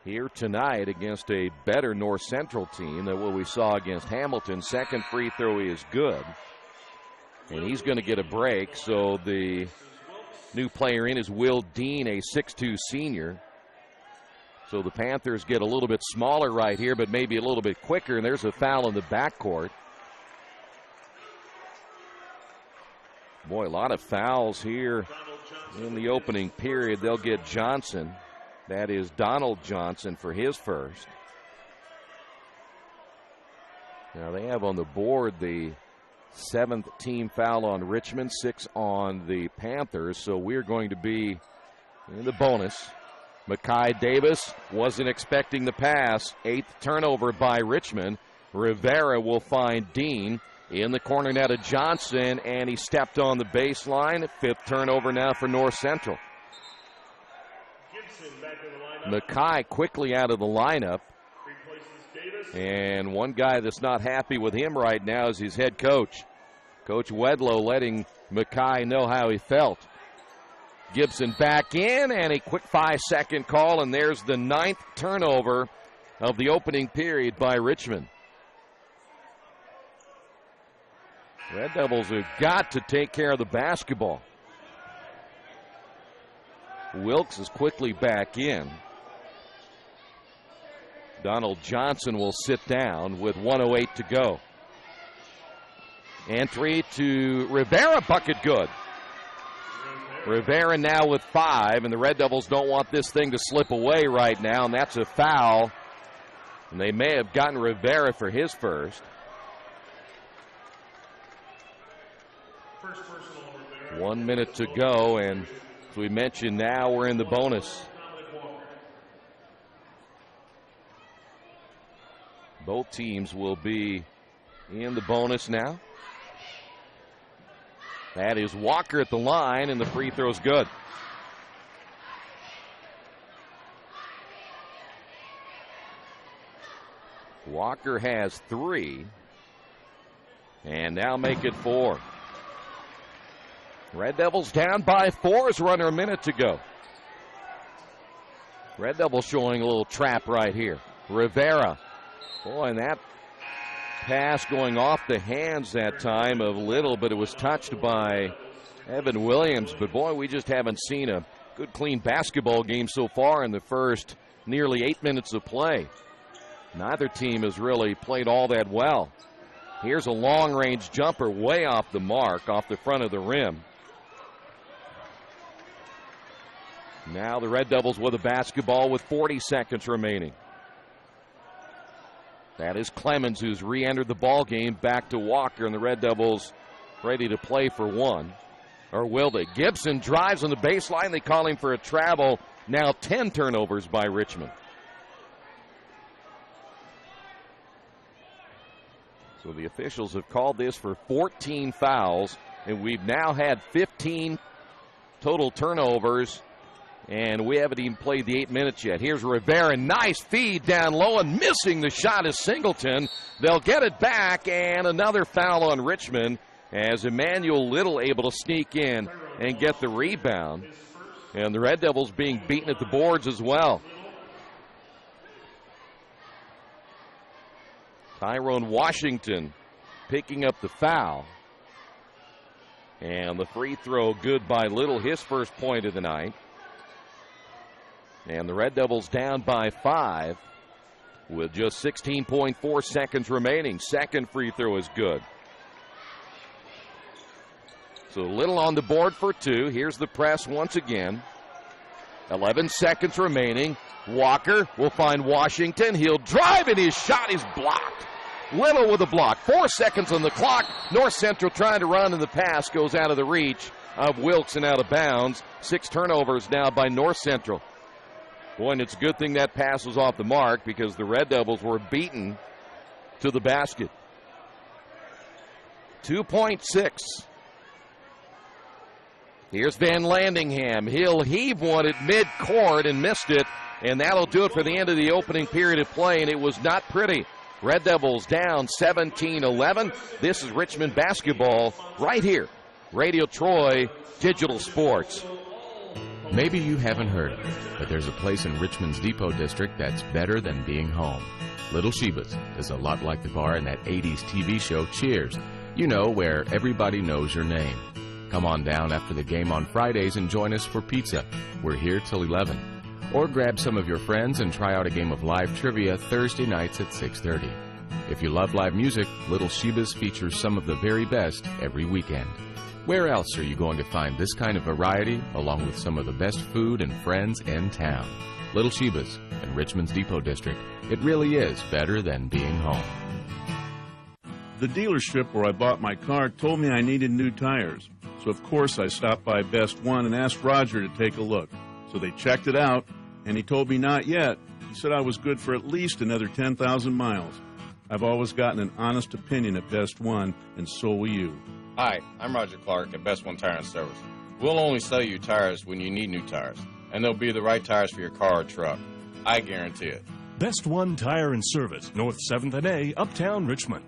here tonight against a better North Central team than what we saw against Hamilton. Second free throw is good, and he's going to get a break. So the new player in is Will Dean, a 6'2 senior. So the Panthers get a little bit smaller right here, but maybe a little bit quicker, and there's a foul in the backcourt. Boy, a lot of fouls here in the opening period. They'll get Johnson. That is Donald Johnson for his first. Now they have on the board the 7th team foul on Richmond, 6 on the Panthers. So we're going to be in the bonus Makai Davis wasn't expecting the pass. 8th turnover by Richmond. Rivera will find Dean in the corner now to Johnson, and he stepped on the baseline. 5th turnover now for North Central. Makai quickly out of the lineup. And one guy that's not happy with him right now is his head coach. Coach Wedlow letting Makai know how he felt. Gibson back in, and a quick 5-second call, and there's the 9th turnover of the opening period by Richmond. Red Devils have got to take care of the basketball. Wilkes is quickly back in. Donald Johnson will sit down with 1:08 to go. Entry to Rivera, bucket good. Rivera now with 5, and the Red Devils don't want this thing to slip away right now, and that's a foul. And they may have gotten Rivera for his first. 1 minute to go, and as we mentioned, now we're in the bonus. Both teams will be in the bonus now. That is Walker at the line, and the free throw's good. Walker has 3, and now make it 4. Red Devils down by 4 as we're under a minute to go. Red Devils showing a little trap right here. Rivera. Boy, and that pass going off the hands that time of Little, but it was touched by Evan Williams. But boy, we just haven't seen a good, clean basketball game so far in the first nearly 8 minutes of play. Neither team has really played all that well. Here's a long-range jumper way off the mark, off the front of the rim. Now the Red Devils with a basketball with 40 seconds remaining. That is Clemens, who's re-entered the ball game, back to Walker, and the Red Devils ready to play for one. Or will they? Gibson drives on the baseline. They call him for a travel. Now 10 turnovers by Richmond. So the officials have called this for 14 fouls, and we've now had 15 total turnovers, and we haven't even played the 8 minutes yet. Here's Rivera. Nice feed down low, and missing the shot is Singleton. They'll get it back, and another foul on Richmond as Emmanuel Little able to sneak in and get the rebound. And the Red Devils being beaten at the boards as well. Tyrone Washington picking up the foul. And the free throw good by Little, his first point of the night. And the Red Devils down by 5 with just 16.4 seconds remaining. Second free throw is good. So Little on the board for 2. Here's the press once again. 11 seconds remaining. Walker will find Washington. He'll drive, and his shot is blocked. Little with a block. 4 seconds on the clock. North Central trying to run, and the pass goes out of the reach of Wilkes and out of bounds. 6 turnovers now by North Central. Boy, and it's a good thing that pass was off the mark because the Red Devils were beaten to the basket. 2.6. Here's Van Landingham. He'll heave one at midcourt and missed it, and that'll do it for the end of the opening period of play, and it was not pretty. Red Devils down 17-11. This is Richmond basketball right here. Radio Troy Digital Sports. Maybe you haven't heard it, but there's a place in Richmond's Depot District that's better than being home. Little Sheba's is a lot like the bar in that 80s TV show Cheers. You know, where everybody knows your name. Come on down after the game on Fridays and join us for pizza. We're here till 11. Or grab some of your friends and try out a game of live trivia Thursday nights at 6:30. If you love live music, Little Sheba's features some of the very best every weekend. Where else are you going to find this kind of variety, along with some of the best food and friends in town? Little Sheba's in Richmond's Depot District. It really is better than being home. The dealership where I bought my car told me I needed new tires. So, of course, I stopped by Best One and asked Roger to take a look. So they checked it out, and he told me not yet. He said I was good for at least another 10,000 miles. I've always gotten an honest opinion at Best One, and so will you. Hi, I'm Roger Clark at Best One Tire and Service. We'll only sell you tires when you need new tires, and they'll be the right tires for your car or truck. I guarantee it. Best One Tire and Service, North 7th and A, Uptown Richmond.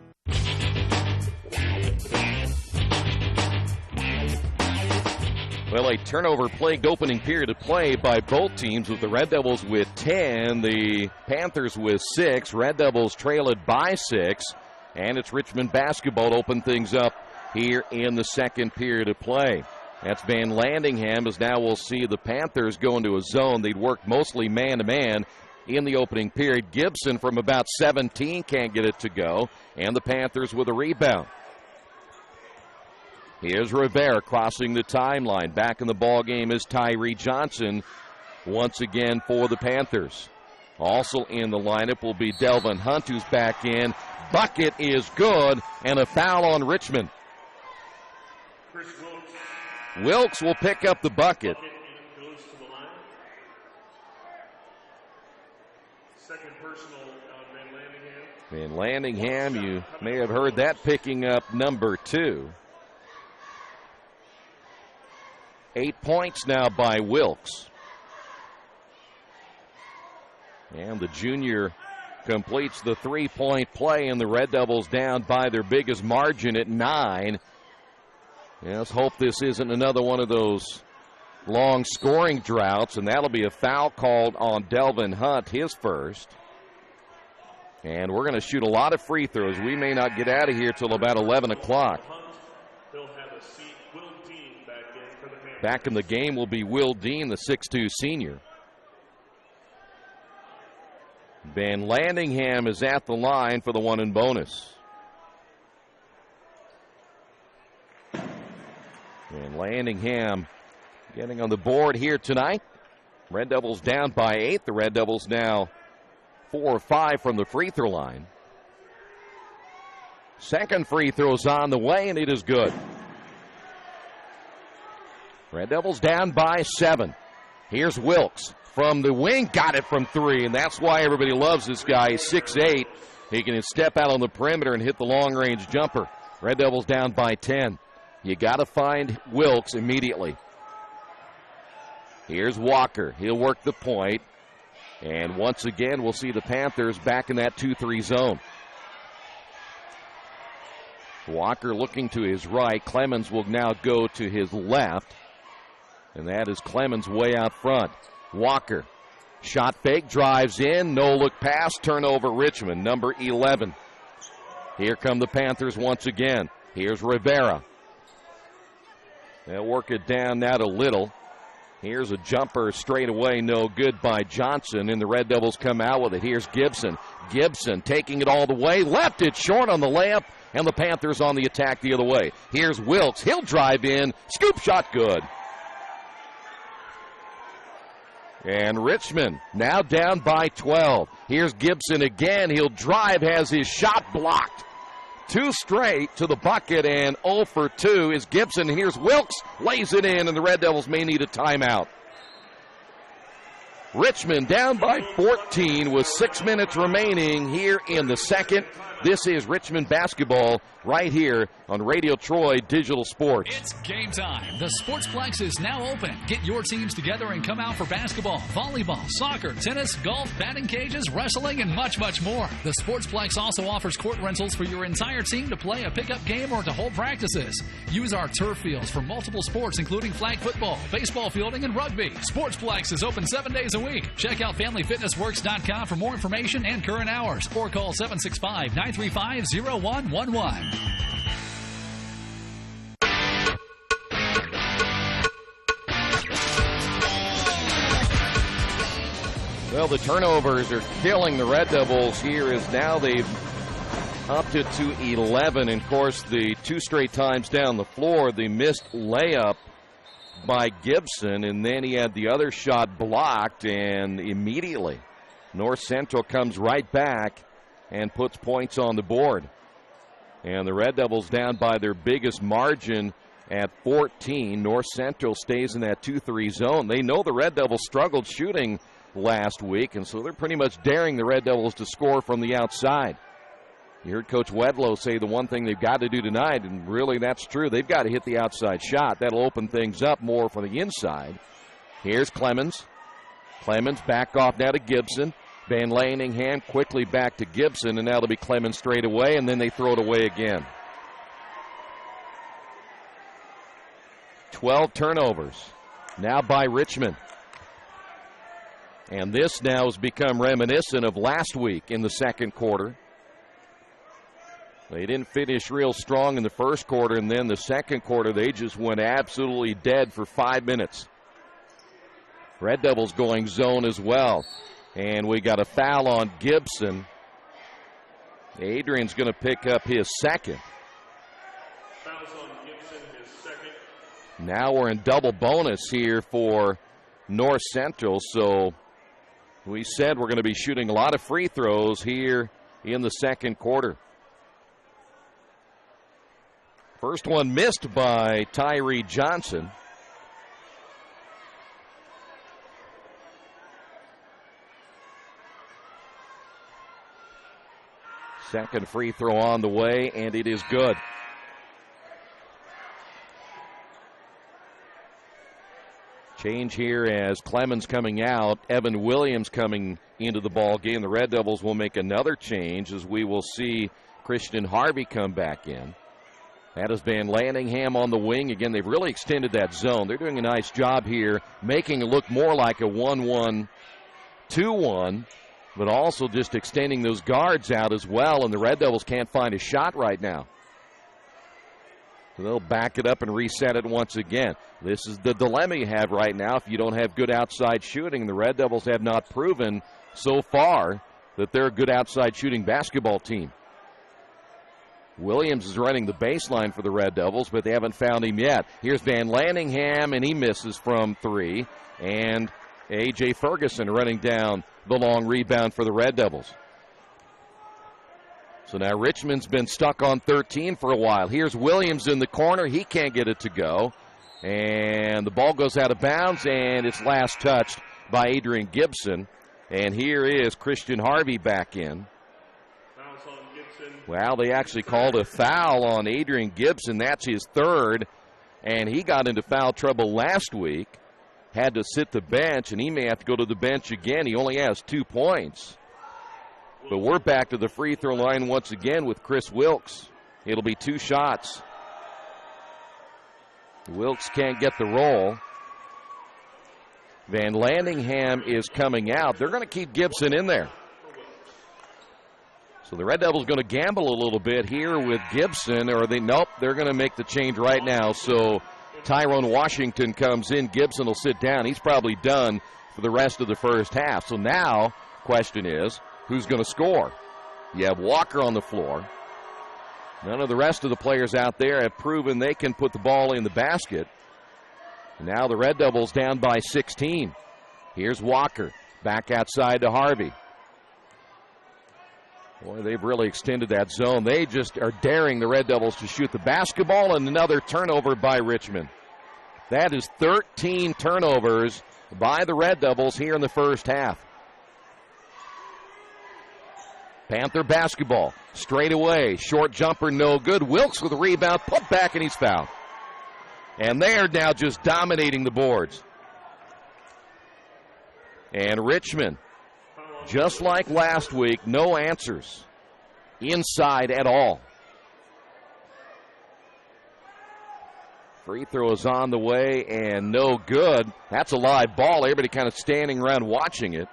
Well, a turnover-plagued opening period of play by both teams, with the Red Devils with 10, the Panthers with 6. Red Devils trail it by 6, and it's Richmond basketball to open things up here in the second period of play. That's Van Landingham, as now we'll see the Panthers go into a zone. They'd worked mostly man-to-man in the opening period. Gibson from about 17 can't get it to go, and the Panthers with a rebound. Here's Rivera crossing the timeline. Back in the ballgame is Tyree Johnson once again for the Panthers. Also in the lineup will be Delvin Hunt, who's back in. Bucket is good, and a foul on Richmond. Wilkes will pick up the bucket. Second personal, Van Landingham, you may have heard that, picking up number 2. 8 points now by Wilkes. And the junior completes the three-point play, and the Red Devils down by their biggest margin at 9. Yeah, let's hope this isn't another one of those long scoring droughts, and that'll be a foul called on Delvin Hunt, his first. And we're going to shoot a lot of free throws. We may not get out of here till about 11 o'clock. Back in the game will be Will Dean, the 6'2 senior. Van Landingham is at the line for the one and bonus. Van Landingham getting on the board here tonight. Red Devils down by 8. The Red Devils now 4 or 5 from the free throw line. Second free throw's on the way, and it is good. Red Devils down by 7. Here's Wilkes from the wing. Got it from 3, and that's why everybody loves this guy. He's 6'8". He can step out on the perimeter and hit the long-range jumper. Red Devils down by 10. You got to find Wilkes immediately. Here's Walker. He'll work the point. And once again, we'll see the Panthers back in that 2-3 zone. Walker looking to his right. Clemens will now go to his left. And that is Clemens way out front. Walker, shot fake, drives in, no look pass, turnover Richmond, number 11. Here come the Panthers once again. Here's Rivera. They'll work it down now to Little. Here's a jumper straight away, no good by Johnson, and the Red Devils come out with it. Here's Gibson. Gibson taking it all the way, left it short on the layup, and the Panthers on the attack the other way. Here's Wilkes. He'll drive in, scoop shot good. And Richmond now down by 12. Here's Gibson again. He'll drive, has his shot blocked. 2 straight to the bucket, and 0 for 2 is Gibson. Here's Wilkes, lays it in, and the Red Devils may need a timeout. Richmond down by 14 with 6 minutes remaining here in the second. This is Richmond basketball right here on Radio Troy Digital Sports. It's game time. The Sportsplex is now open. Get your teams together and come out for basketball, volleyball, soccer, tennis, golf, batting cages, wrestling, and much, much more. The Sportsplex also offers court rentals for your entire team to play a pickup game or to hold practices. Use our turf fields for multiple sports, including flag football, baseball fielding, and rugby. Sportsplex is open 7 days a week. Check out FamilyFitnessWorks.com for more information and current hours, or call 765-935-0111. Well, the turnovers are killing the Red Devils here, as now they've upped it to 11. And of course, the 2 straight times down the floor, the missed layup by Gibson, and then he had the other shot blocked, and immediately North Central comes right back and puts points on the board. And the Red Devils down by their biggest margin at 14. North Central stays in that 2-3 zone. They know the Red Devils struggled shooting last week, and so they're pretty much daring the Red Devils to score from the outside. You heard Coach Wedlow say the one thing they've got to do tonight, and really that's true. They've got to hit the outside shot. That'll open things up more for the inside. Here's Clemens. Clemens back off now to Gibson. Van Laningham quickly back to Gibson, and now it'll be Clemens straight away, and then they throw it away again. 12 turnovers now by Richmond. And this now has become reminiscent of last week in the second quarter. They didn't finish real strong in the first quarter, and then the second quarter they just went absolutely dead for 5 minutes. Red Devils going zone as well. And we got a foul on Gibson. Adrian's going to pick up his second. Fouls on Gibson, his second. Now we're in double bonus here for North Central, so we said we're going to be shooting a lot of free throws here in the second quarter. First one missed by Tyree Johnson. Second free throw on the way, and it is good. Change here as Clemens coming out, Evan Williams coming into the ball game. The Red Devils will make another change as we will see Christian Harvey come back in. That is Van Laningham on the wing. Again, they've really extended that zone. They're doing a nice job here, making it look more like a 1-1, 2-1, but also just extending those guards out as well, and the Red Devils can't find a shot right now. So they'll back it up and reset it once again. This is the dilemma you have right now if you don't have good outside shooting. The Red Devils have not proven so far that they're a good outside shooting basketball team. Williams is running the baseline for the Red Devils, but they haven't found him yet. Here's Van Laningham, and he misses from three. And A.J. Ferguson running down the long rebound for the Red Devils. So now Richmond's been stuck on 13 for a while. Here's Williams in the corner. He can't get it to go. And the ball goes out of bounds, and it's last touched by Adrian Gibson. And here is Christian Harvey back in. Well, they actually called a foul on Adrian Gibson. That's his third, and he got into foul trouble last week. Had to sit the bench, and he may have to go to the bench again. He only has 2 points. But we're back to the free throw line once again with Chris Wilkes. It'll be 2 shots. Wilkes can't get the roll. Van Laningham is coming out. They're going to keep Gibson in there. So the Red Devils going to gamble a little bit here with Gibson, or they're going to make the change right now. So Tyrone Washington comes in. Gibson will sit down. He's probably done for the rest of the first half. So now, question is, who's going to score? You have Walker on the floor. None of the rest of the players out there have proven they can put the ball in the basket. And now the Red Devils down by 16. Here's Walker. Back outside to Harvey. Boy, they've really extended that zone. They just are daring the Red Devils to shoot the basketball, and another turnover by Richmond. That is 13 turnovers by the Red Devils here in the first half. Panther basketball, straight away, short jumper, no good. Wilkes with a rebound, put back, and he's fouled. And they are now just dominating the boards. And Richmond, just like last week, no answers inside at all. Free throw is on the way and no good. That's a live ball. Everybody kind of standing around watching it.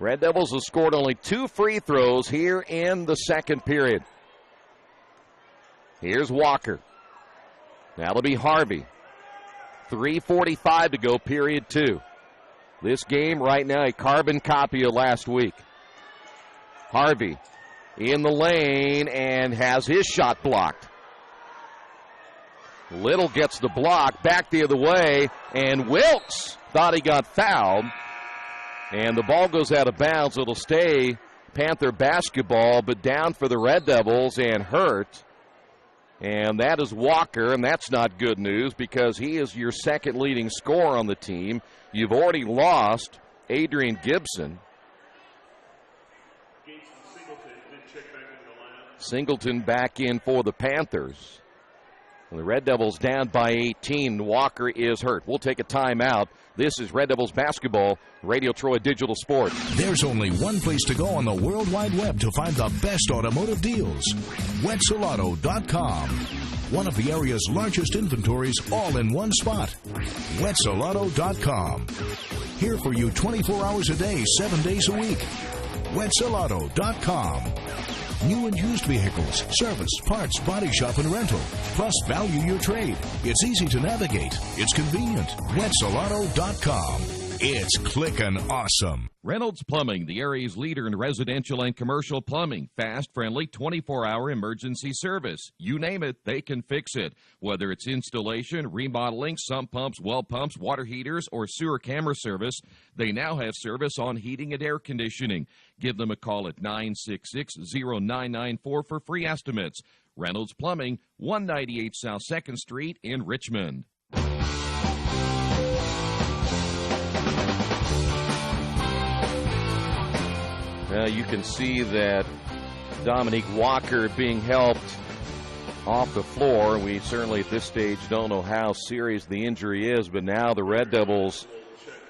Red Devils have scored only 2 free throws here in the second period. Here's Walker. Now it'll be Harvey. 3:45 to go, period 2. This game right now a carbon copy of last week. Harvey in the lane and has his shot blocked. Little gets the block back the other way, and Wilkes thought he got fouled. And the ball goes out of bounds. It'll stay Panther basketball, but down for the Red Devils and hurt. And that is Walker, and that's not good news because he is your second leading scorer on the team. You've already lost Adrian Gibson. Singleton back in for the Panthers. And the Red Devils down by 18. Walker is hurt. We'll take a timeout. This is Red Devils basketball, Radio Troy Digital Sports. There's only one place to go on the World Wide Web to find the best automotive deals. Wetzelauto.com. One of the area's largest inventories all in one spot. Wetzelauto.com. Here for you 24 hours a day, 7 days a week. Wetzelauto.com. New and used vehicles, service, parts, body shop, and rental. Plus, value your trade. It's easy to navigate. It's convenient. Wetzelauto.com. It's clickin' awesome. Reynolds Plumbing, the area's leader in residential and commercial plumbing. Fast, friendly, 24-hour emergency service. You name it, they can fix it. Whether it's installation, remodeling, sump pumps, well pumps, water heaters, or sewer camera service, they now have service on heating and air conditioning. Give them a call at 966-0994 for free estimates. Reynolds Plumbing, 198 South 2nd Street in Richmond. You can see that Dominique Walker being helped off the floor. We certainly at this stage don't know how serious the injury is, but now the Red Devils,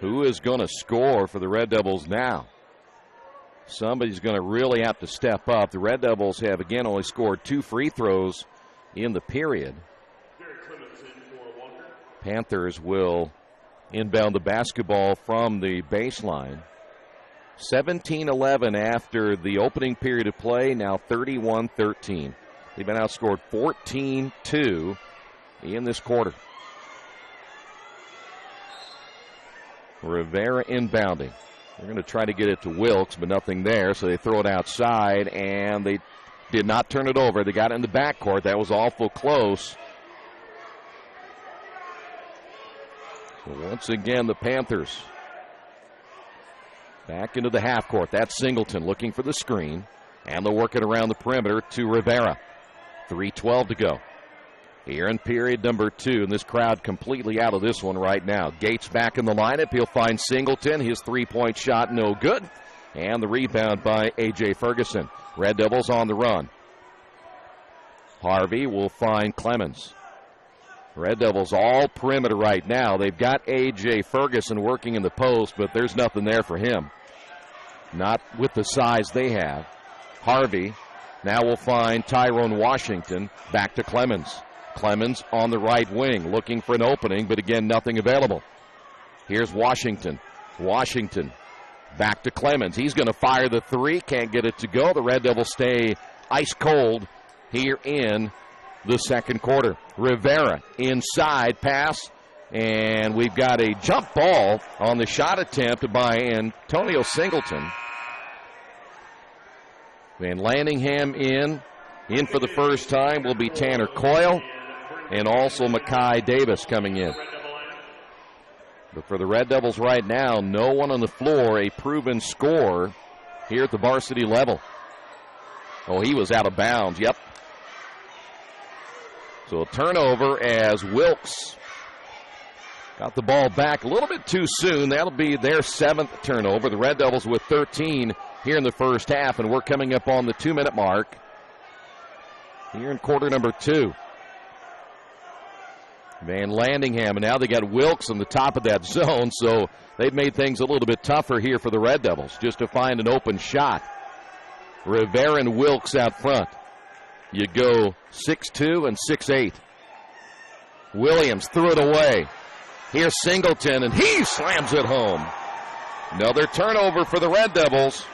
who is going to score for the Red Devils now? Somebody's going to really have to step up. The Red Devils have, again, only scored 2 free throws in the period. Panthers will inbound the basketball from the baseline. 17-11 after the opening period of play, now 31-13. They've been outscored 14-2 in this quarter. Rivera inbounding. They're going to try to get it to Wilkes, but nothing there, so they throw it outside, and they did not turn it over. They got it in the backcourt. That was awful close. So once again, the Panthers back into the half court. That's Singleton looking for the screen, and they'll work it around the perimeter to Rivera. 3:12 to go here in period number 2, and this crowd completely out of this one right now. Gates back in the lineup. He'll find Singleton. His three-point shot no good, and the rebound by A.J. Ferguson. Red Devils on the run. Harvey will find Clemens. Red Devils all perimeter right now. They've got A.J. Ferguson working in the post, but there's nothing there for him. Not with the size they have. Harvey now will find Tyrone Washington. Back to Clemens. Clemens on the right wing looking for an opening, but again, nothing available. Here's Washington. Washington back to Clemens. He's going to fire the three. Can't get it to go. The Red Devils stay ice cold here in the second quarter. Rivera inside pass, and we've got a jump ball on the shot attempt by Antonio Singleton. Van Landingham in for the first time will be Tanner Coyle, and also Makai Davis coming in. But for the Red Devils right now, no one on the floor, a proven scorer here at the varsity level. Oh, he was out of bounds. Yep. So a turnover as Wilkes got the ball back a little bit too soon. That'll be their 7th turnover. The Red Devils with 13 here in the first half, and we're coming up on the 2-minute mark here in quarter number 2. Van Landingham, and now they got Wilkes on the top of that zone, so they've made things a little bit tougher here for the Red Devils just to find an open shot. Rivera and Wilkes out front. You go 6'2" and 6'8". Williams threw it away. Here's Singleton, and he slams it home. Another turnover for the Red Devils.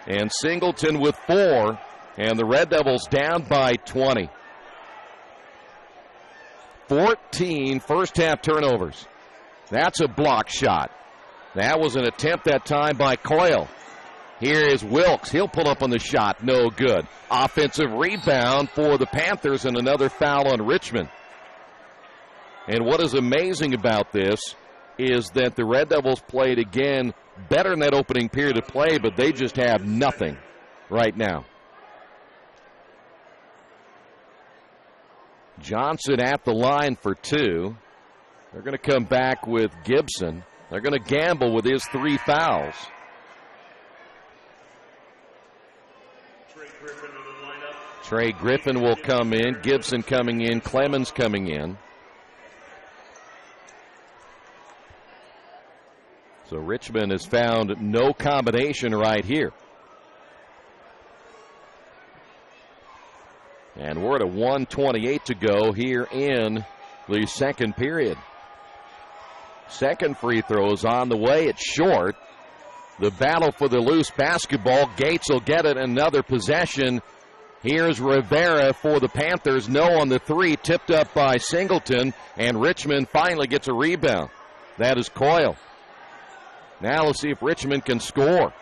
And Singleton with 4, and the Red Devils down by 20. 14 first-half turnovers. That's a block shot. That was an attempt that time by Coyle. Here is Wilkes. He'll pull up on the shot. No good. Offensive rebound for the Panthers, and another foul on Richmond. And what is amazing about this is that the Red Devils played again better in that opening period of play, but they just have nothing right now. Johnson at the line for 2. They're going to come back with Gibson. They're going to gamble with his 3 fouls. Trey Griffin will come in. Gibson coming in. Clemens coming in. So Richmond has found no combination right here. And we're at a 1:28 to go here in the second period. Second free throw is on the way. It's short. The battle for the loose basketball. Gates will get it. Another possession. Here's Rivera for the Panthers. No on the 3. Tipped up by Singleton. And Richmond finally gets a rebound. That is Coyle. Now let's see if Richmond can score.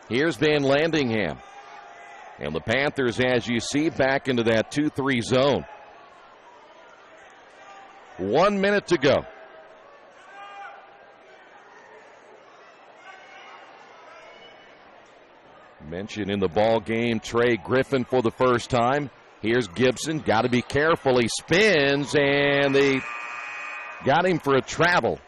Here's Van Landingham. And the Panthers, as you see, back into that 2-3 zone. 1 minute to go. Mentioned in the ball game, Trey Griffin for the first time. Here's Gibson. Got to be careful. He spins, and they got him for a travel.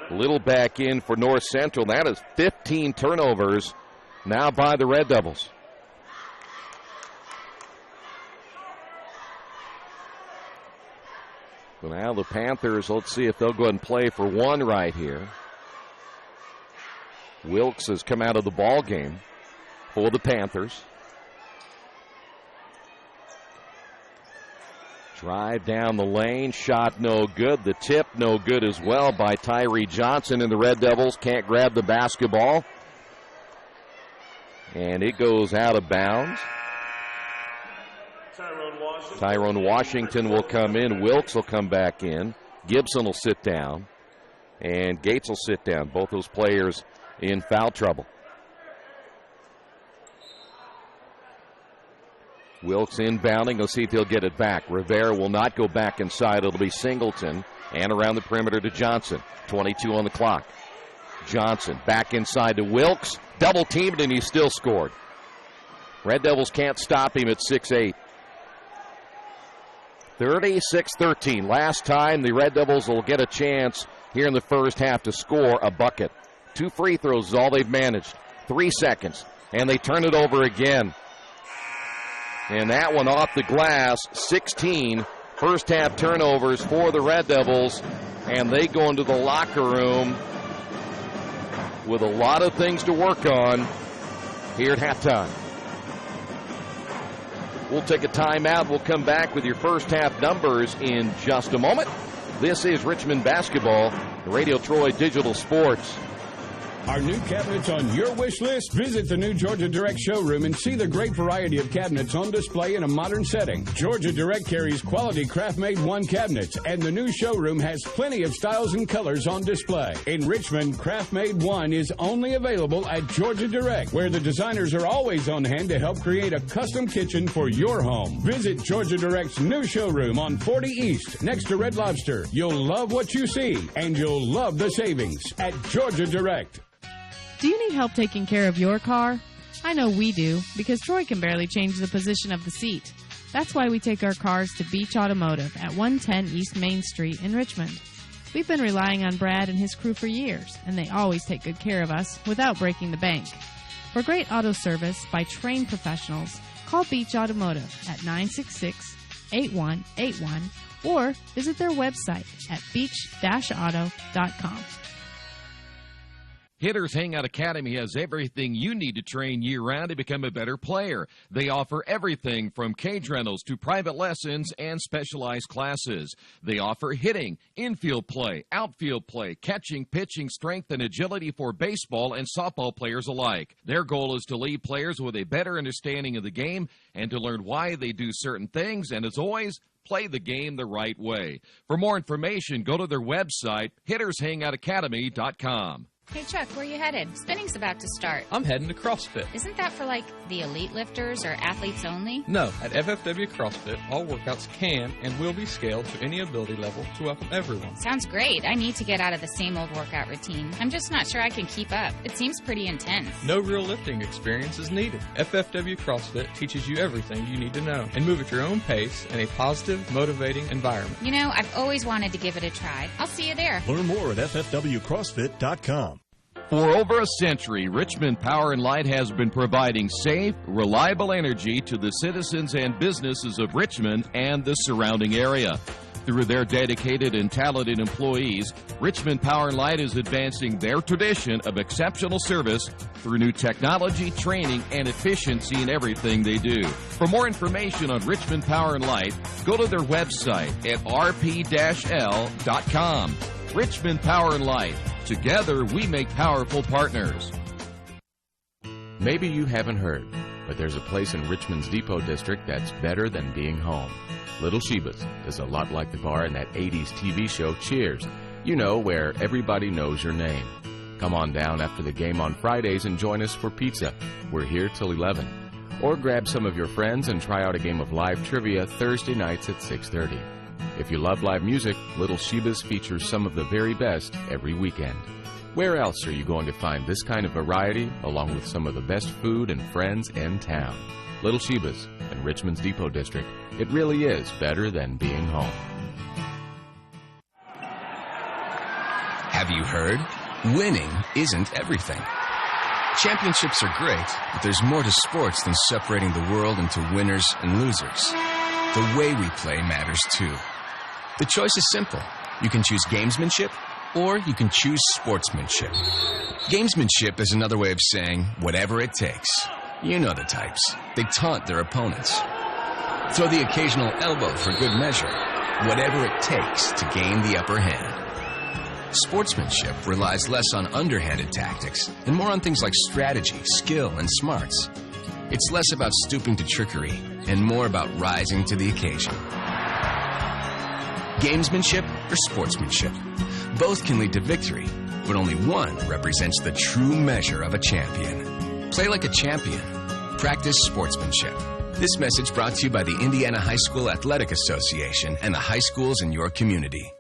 Little back in for North Central. That is 15 turnovers now by the Red Devils. So now the Panthers, let's see if they'll go ahead and play for 1 right here. Wilkes has come out of the ball game for the Panthers. Drive down the lane, shot no good. The tip no good as well by Tyree Johnson, and the Red Devils can't grab the basketball. And it goes out of bounds. Tyrone Washington will come in. Wilkes will come back in. Gibson will sit down. And Gates will sit down. Both those players in foul trouble. Wilkes inbounding. Let's see if he'll get it back. Rivera will not go back inside. It'll be Singleton. And around the perimeter to Johnson. 22 on the clock. Johnson back inside to Wilkes. Double teamed, and he still scored. Red Devils can't stop him at 6'8". 36-13. Last time the Red Devils will get a chance here in the first half to score a bucket. 2 free throws is all they've managed. 3 seconds. And they turn it over again. And that one off the glass, 16 first half turnovers for the Red Devils. And they go into the locker room with a lot of things to work on here at halftime. We'll take a timeout. We'll come back with your first half numbers in just a moment. This is Richmond Basketball, Radio Troy Digital Sports. Are new cabinets on your wish list? Visit the new Georgia Direct showroom and see the great variety of cabinets on display in a modern setting. Georgia Direct carries quality craft-made one cabinets, and the new showroom has plenty of styles and colors on display. In Richmond, craft-made one is only available at Georgia Direct, where the designers are always on hand to help create a custom kitchen for your home. Visit Georgia Direct's new showroom on 40 East, next to Red Lobster. You'll love what you see, and you'll love the savings at Georgia Direct. Do you need help taking care of your car? I know we do, because Troy can barely change the position of the seat. That's why we take our cars to Beach Automotive at 110 East Main Street in Richmond. We've been relying on Brad and his crew for years, and they always take good care of us without breaking the bank. For great auto service by trained professionals, call Beach Automotive at 966-8181 or visit their website at beach-auto.com. Hitters Hangout Academy has everything you need to train year-round to become a better player. They offer everything from cage rentals to private lessons and specialized classes. They offer hitting, infield play, outfield play, catching, pitching, strength, and agility for baseball and softball players alike. Their goal is to leave players with a better understanding of the game and to learn why they do certain things, and as always, play the game the right way. For more information, go to their website, hittershangoutacademy.com. Hey, Chuck, where you headed? Spinning's about to start. I'm heading to CrossFit. Isn't that for, like, the elite lifters or athletes only? No, at FFW CrossFit, all workouts can and will be scaled to any ability level to welcome everyone. Sounds great. I need to get out of the same old workout routine. I'm just not sure I can keep up. It seems pretty intense. No real lifting experience is needed. FFW CrossFit teaches you everything you need to know and move at your own pace in a positive, motivating environment. You know, I've always wanted to give it a try. I'll see you there. Learn more at ffwcrossfit.com. For over a century, Richmond Power and Light has been providing safe, reliable energy to the citizens and businesses of Richmond and the surrounding area. Through their dedicated and talented employees, Richmond Power and Light is advancing their tradition of exceptional service through new technology, training, and efficiency in everything they do. For more information on Richmond Power and Light, go to their website at rp-l.com. Richmond Power and Light. Together, we make powerful partners. Maybe you haven't heard, but there's a place in Richmond's Depot District that's better than being home. Little Sheba's is a lot like the bar in that 80s TV show Cheers. You know, where everybody knows your name. Come on down after the game on Fridays and join us for pizza. We're here till 11. Or grab some of your friends and try out a game of live trivia Thursday nights at 6:30. If you love live music, Little Sheba's features some of the very best every weekend. Where else are you going to find this kind of variety, along with some of the best food and friends in town? Little Sheba's in Richmond's Depot District. It really is better than being home. Have you heard? Winning isn't everything. Championships are great, but there's more to sports than separating the world into winners and losers. The way we play matters too. The choice is simple. You can choose gamesmanship, or you can choose sportsmanship. Gamesmanship is another way of saying whatever it takes. You know the types. They taunt their opponents. Throw the occasional elbow for good measure. Whatever it takes to gain the upper hand. Sportsmanship relies less on underhanded tactics and more on things like strategy, skill, and smarts. It's less about stooping to trickery and more about rising to the occasion. Gamesmanship or sportsmanship? Both can lead to victory, but only one represents the true measure of a champion. Play like a champion. Practice sportsmanship. This message brought to you by the Indiana High School Athletic Association and the high schools in your community.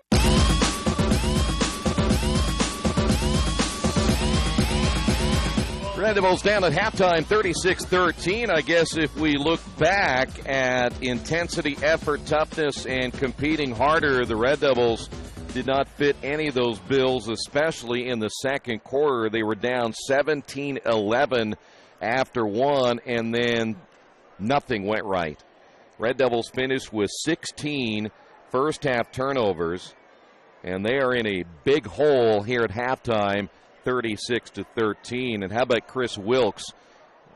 Red Devils down at halftime, 36-13. I guess if we look back at intensity, effort, toughness, and competing harder, the Red Devils did not fit any of those bills, especially in the second quarter. They were down 17-11 after one, and then nothing went right. Red Devils finished with 16 first-half turnovers, and they are in a big hole here at halftime, 36-13. And how about Chris Wilkes?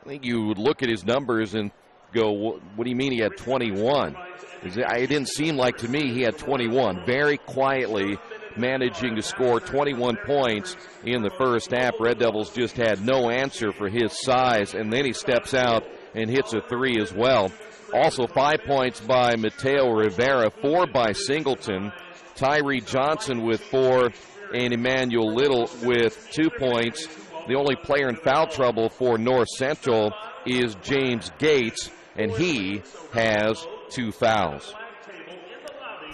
I think you would look at his numbers and go, what do you mean he had 21? It didn't seem like to me he had 21. Very quietly managing to score 21 points in the first half. Red Devils just had no answer for his size, and then he steps out and hits a three as well. Also 5 points by Mateo Rivera, 4 by Singleton, Tyree Johnson with 4, and Emmanuel Little with 2 points. The only player in foul trouble for North Central is James Gates, and he has 2 fouls.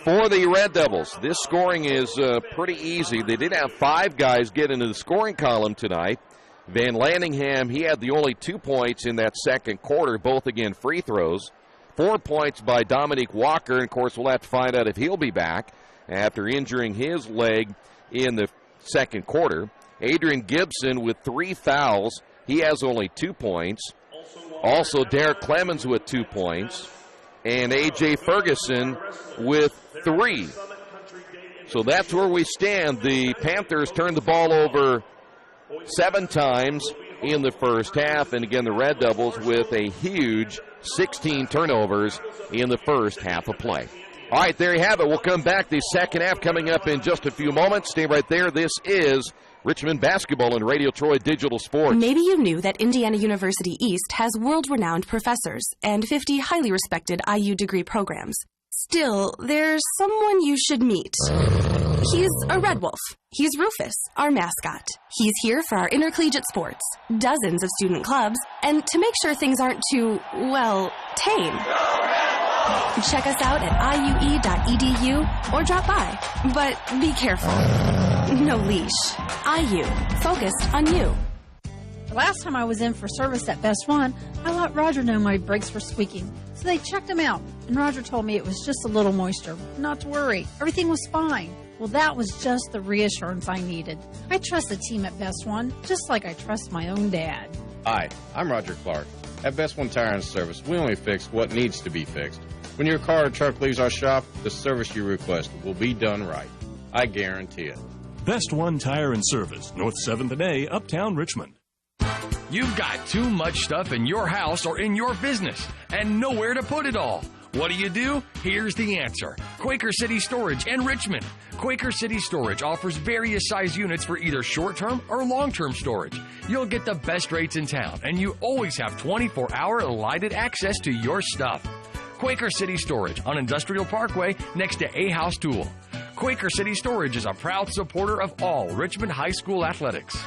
For the Red Devils, this scoring is pretty easy. They did have 5 guys get into the scoring column tonight. Van Landingham, he had the only 2 points in that second quarter, both again free throws. 4 points by Dominique Walker, and of course we'll have to find out if he'll be back after injuring his leg in the second quarter. Adrian Gibson with 3 fouls. He has only 2 points. Also Derek Clemens with 2 points. And A.J. Ferguson with 3. So that's where we stand. The Panthers turned the ball over 7 times in the first half. And again, the Red Devils with a huge 16 turnovers in the first half of play. All right, there you have it. We'll come back. The second half coming up in just a few moments. Stay right there. This is Richmond Basketball and Radio Troy Digital Sports. Maybe you knew that Indiana University East has world-renowned professors and 50 highly respected IU degree programs. Still, there's someone you should meet. He's a red wolf. He's Rufus, our mascot. He's here for our intercollegiate sports, dozens of student clubs, and to make sure things aren't too, well, tame. Check us out at iue.edu or drop by. But be careful. No leash. IU. Focused on you. The last time I was in for service at Best One, I let Roger know my brakes were squeaking. So they checked them out, and Roger told me it was just a little moisture. Not to worry. Everything was fine. Well, that was just the reassurance I needed. I trust the team at Best One, just like I trust my own dad. Hi, I'm Roger Clark. At Best One Tire and Service, we only fix what needs to be fixed. When your car or truck leaves our shop, the service you request will be done right. I guarantee it. Best One Tire and Service, North 7th and A, Uptown Richmond. You've got too much stuff in your house or in your business and nowhere to put it all. What do? Here's the answer. Quaker City Storage in Richmond. Quaker City Storage offers various size units for either short-term or long-term storage. You'll get the best rates in town, and you always have 24-hour lighted access to your stuff. Quaker City Storage on Industrial Parkway next to A House Tool. Quaker City Storage is a proud supporter of all Richmond High School athletics.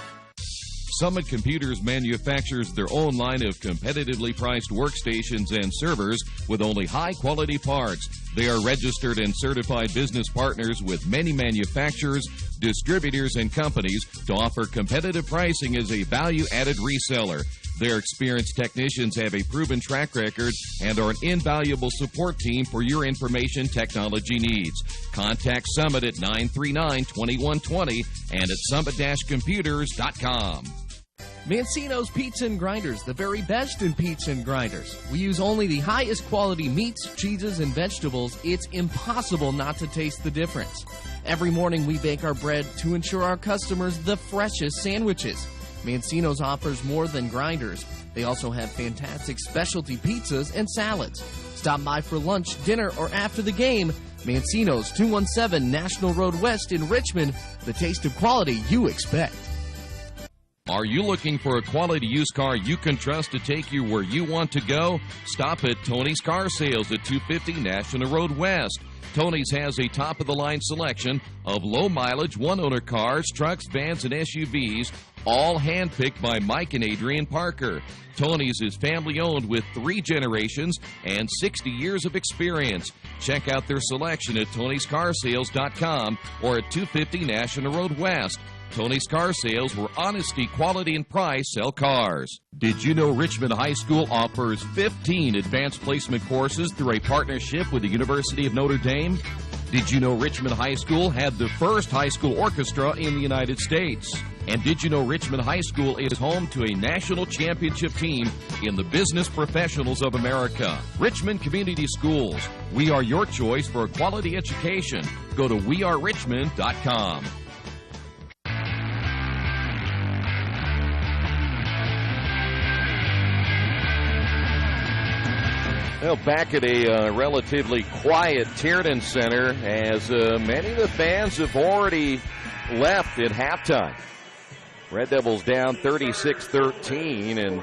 Summit Computers manufactures their own line of competitively priced workstations and servers with only high-quality parts. They are registered and certified business partners with many manufacturers, distributors, and companies to offer competitive pricing as a value-added reseller. Their experienced technicians have a proven track record and are an invaluable support team for your information technology needs. Contact Summit at 939-2120 and at summit-computers.com. Mancino's Pizza and Grinders, the very best in pizza and grinders. We use only the highest quality meats, cheeses, and vegetables. It's impossible not to taste the difference. Every morning we bake our bread to ensure our customers the freshest sandwiches. Mancino's offers more than grinders. They also have fantastic specialty pizzas and salads. Stop by for lunch, dinner, or after the game. Mancino's, 217 National Road West in Richmond. The taste of quality you expect. Are you looking for a quality used car you can trust to take you where you want to go? Stop at Tony's Car Sales at 250 National Road West. Tony's has a top-of-the-line selection of low-mileage, one-owner cars, trucks, vans, and SUVs, all handpicked by Mike and Adrian Parker. Tony's is family-owned with 3 generations and 60 years of experience. Check out their selection at tonyscarsales.com or at 250 National Road West. Tony's Car Sales, where honesty, quality, and price sell cars. Did you know Richmond High School offers 15 advanced placement courses through a partnership with the University of Notre Dame? Did you know Richmond High School had the first high school orchestra in the United States? And did you know Richmond High School is home to a national championship team in the Business Professionals of America? Richmond Community Schools. We are your choice for a quality education. Go to wearerichmond.com. Well, back at a relatively quiet Tiernan Center as many of the fans have already left at halftime. Red Devils down 36-13, and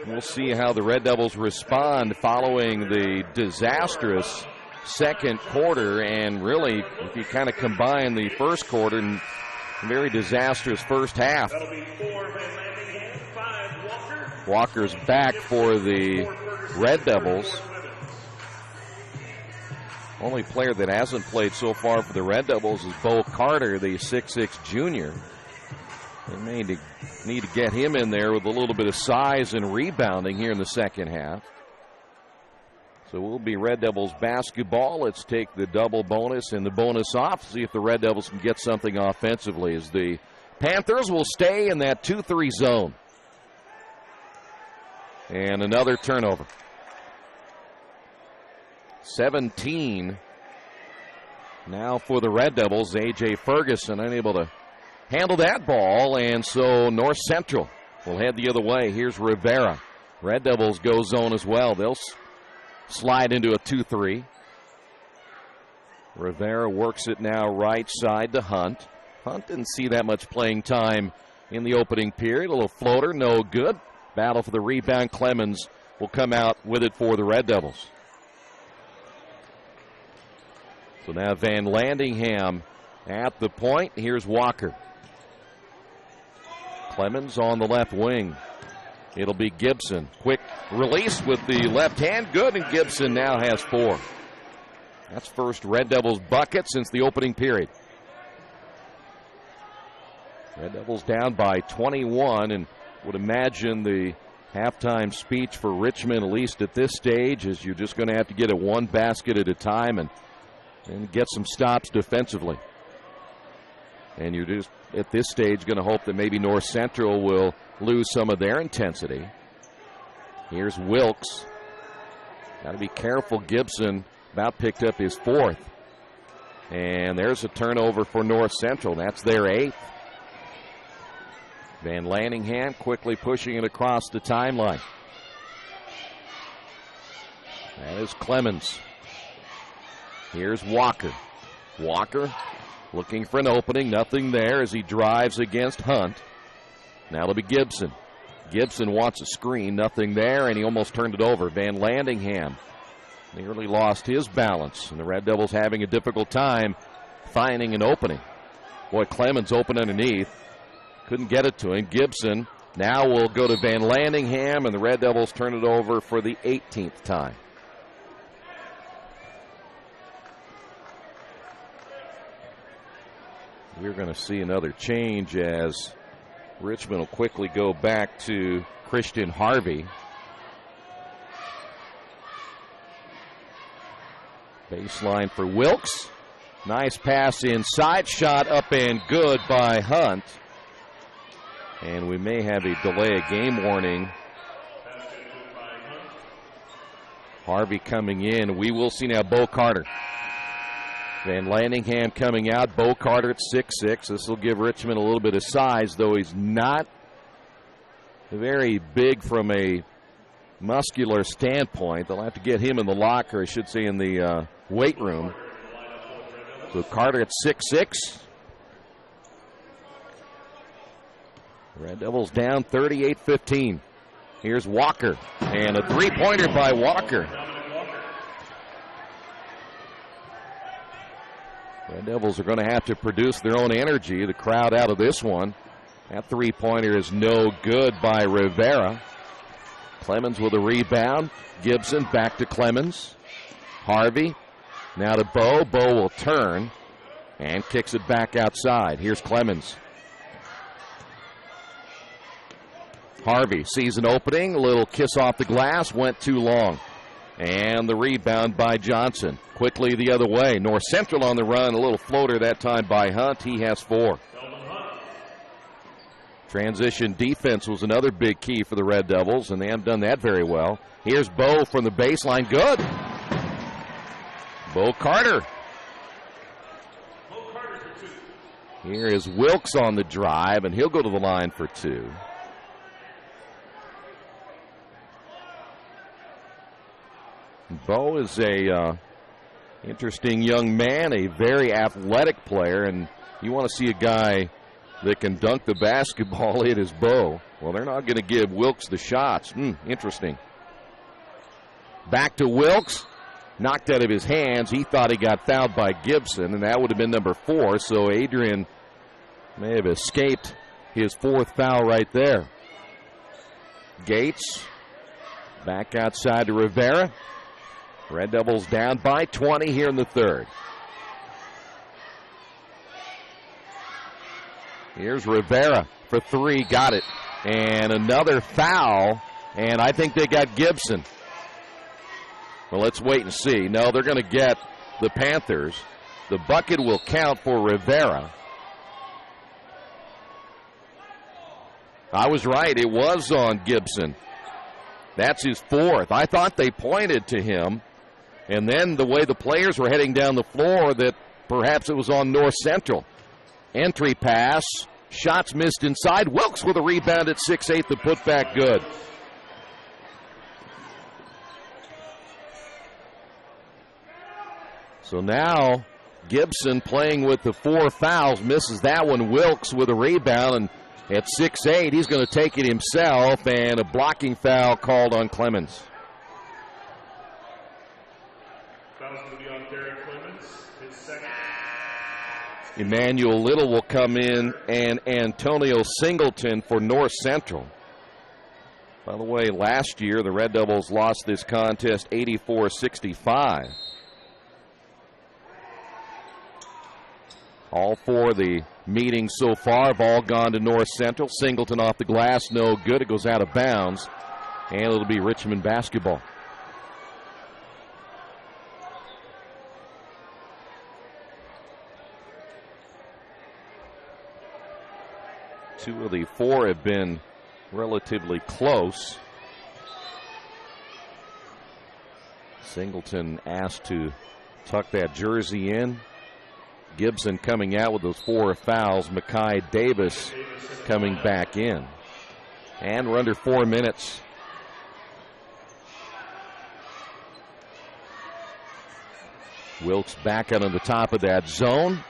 we'll see how the Red Devils respond following the disastrous second quarter, and really, if you kind of combine the first quarter and very disastrous first half. Walker's back for the Red Devils. Only player that hasn't played so far for the Red Devils is Bo Carter, the 6'6 junior. They may need to get him in there with a little bit of size and rebounding here in the second half. So we'll be Red Devils basketball. Let's take the double bonus and the bonus off, see if the Red Devils can get something offensively, as the Panthers will stay in that 2-3 zone. And another turnover. 17 now for the Red Devils. A.J. Ferguson unable to handle that ball, and so North Central will head the other way. Here's Rivera. Red Devils go zone as well. They'll slide into a 2-3. Rivera works it now right side to Hunt. Hunt didn't see that much playing time in the opening period. A little floater, no good. Battle for the rebound. Clemens will come out with it for the Red Devils. So now Van Landingham at the point. Here's Walker. Clemens on the left wing. It'll be Gibson. Quick release with the left hand. Good, and Gibson now has 4. That's first Red Devils bucket since the opening period. Red Devils down by 21, and would imagine the halftime speech for Richmond, at least at this stage, is you're just going to have to get it one basket at a time and get some stops defensively. And you're just, at this stage, going to hope that maybe North Central will lose some of their intensity. Here's Wilkes. Got to be careful. Gibson about picked up his 4th. And there's a turnover for North Central. That's their 8th. Van Landingham quickly pushing it across the timeline. That is Clemens. Here's Walker. Walker looking for an opening. Nothing there as he drives against Hunt. Now it'll be Gibson. Gibson wants a screen. Nothing there, and he almost turned it over. Van Landingham nearly lost his balance, and the Red Devils having a difficult time finding an opening. Boy, Clemens open underneath. Couldn't get it to him. Gibson now will go to Van Landingham, and the Red Devils turn it over for the 18th time. We're going to see another change as Richmond will quickly go back to Christian Harvey. Baseline for Wilkes. Nice pass inside. Shot up and good by Hunt. And we may have a delay of game warning. Harvey coming in. We will see now Bo Carter. Van Landingham coming out. Bo Carter at 6'6". This will give Richmond a little bit of size, though he's not very big from a muscular standpoint. They'll have to get him in the locker, I should say, in the weight room. So Carter at 6'6". Red Devils down 38-15. Here's Walker, and a three-pointer by Walker. Red Devils are going to have to produce their own energy. The crowd out of this one. That three-pointer is no good by Rivera. Clemens with a rebound. Gibson back to Clemens. Harvey now to Bo. Bo will turn and kicks it back outside. Here's Clemens. Harvey sees an opening. A little kiss off the glass. Went too long. And the rebound by Johnson. Quickly the other way. North Central on the run. A little floater that time by Hunt. He has 4. Transition defense was another big key for the Red Devils, and they haven't done that very well. Here's Bo from the baseline. Good. Bo Carter. Here is Wilkes on the drive, and he'll go to the line for 2. Bo is a interesting young man, a very athletic player, and you want to see a guy that can dunk the basketball. It is Bo. Well, they're not going to give Wilkes the shots. Interesting. Back to Wilkes. Knocked out of his hands. He thought he got fouled by Gibson, and that would have been number 4. So Adrian may have escaped his 4th foul right there. Gates back outside to Rivera. Red Devils down by 20 here in the 3rd. Here's Rivera for 3. Got it. And another foul. And I think they got Gibson. Well, let's wait and see. No, they're going to get the Panthers. The bucket will count for Rivera. I was right. It was on Gibson. That's his 4th. I thought they pointed to him. And then the way the players were heading down the floor, that perhaps it was on North Central. Entry pass. Shots missed inside. Wilkes with a rebound at 6'8". The putback good. So now Gibson playing with the 4 fouls. Misses that one. Wilkes with a rebound. And at 6'8", he's going to take it himself. And a blocking foul called on Clemens. Foul's going to be on Derek Clemens, his second. Emmanuel Little will come in, and Antonio Singleton for North Central. By the way, last year the Red Devils lost this contest 84-65. All four of the meetings so far have all gone to North Central. Singleton off the glass, no good. It goes out of bounds, and it'll be Richmond basketball. Two of the four have been relatively close. Singleton asked to tuck that jersey in. Gibson coming out with those 4 fouls. Makai Davis coming back in. And we're under 4 minutes. Wilkes back out on the top of that zone.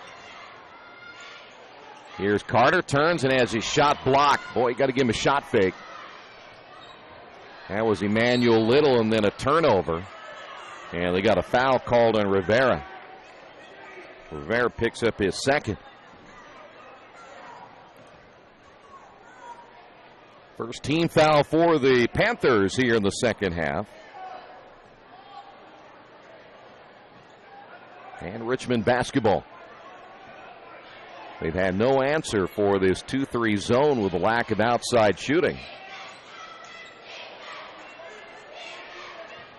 Here's Carter, turns and has his shot blocked. Boy, you got to give him a shot fake. That was Emmanuel Little, and then a turnover. And they got a foul called on Rivera. Rivera picks up his second. First team foul for the Panthers here in the second half. And Richmond basketball. They've had no answer for this 2-3 zone with a lack of outside shooting.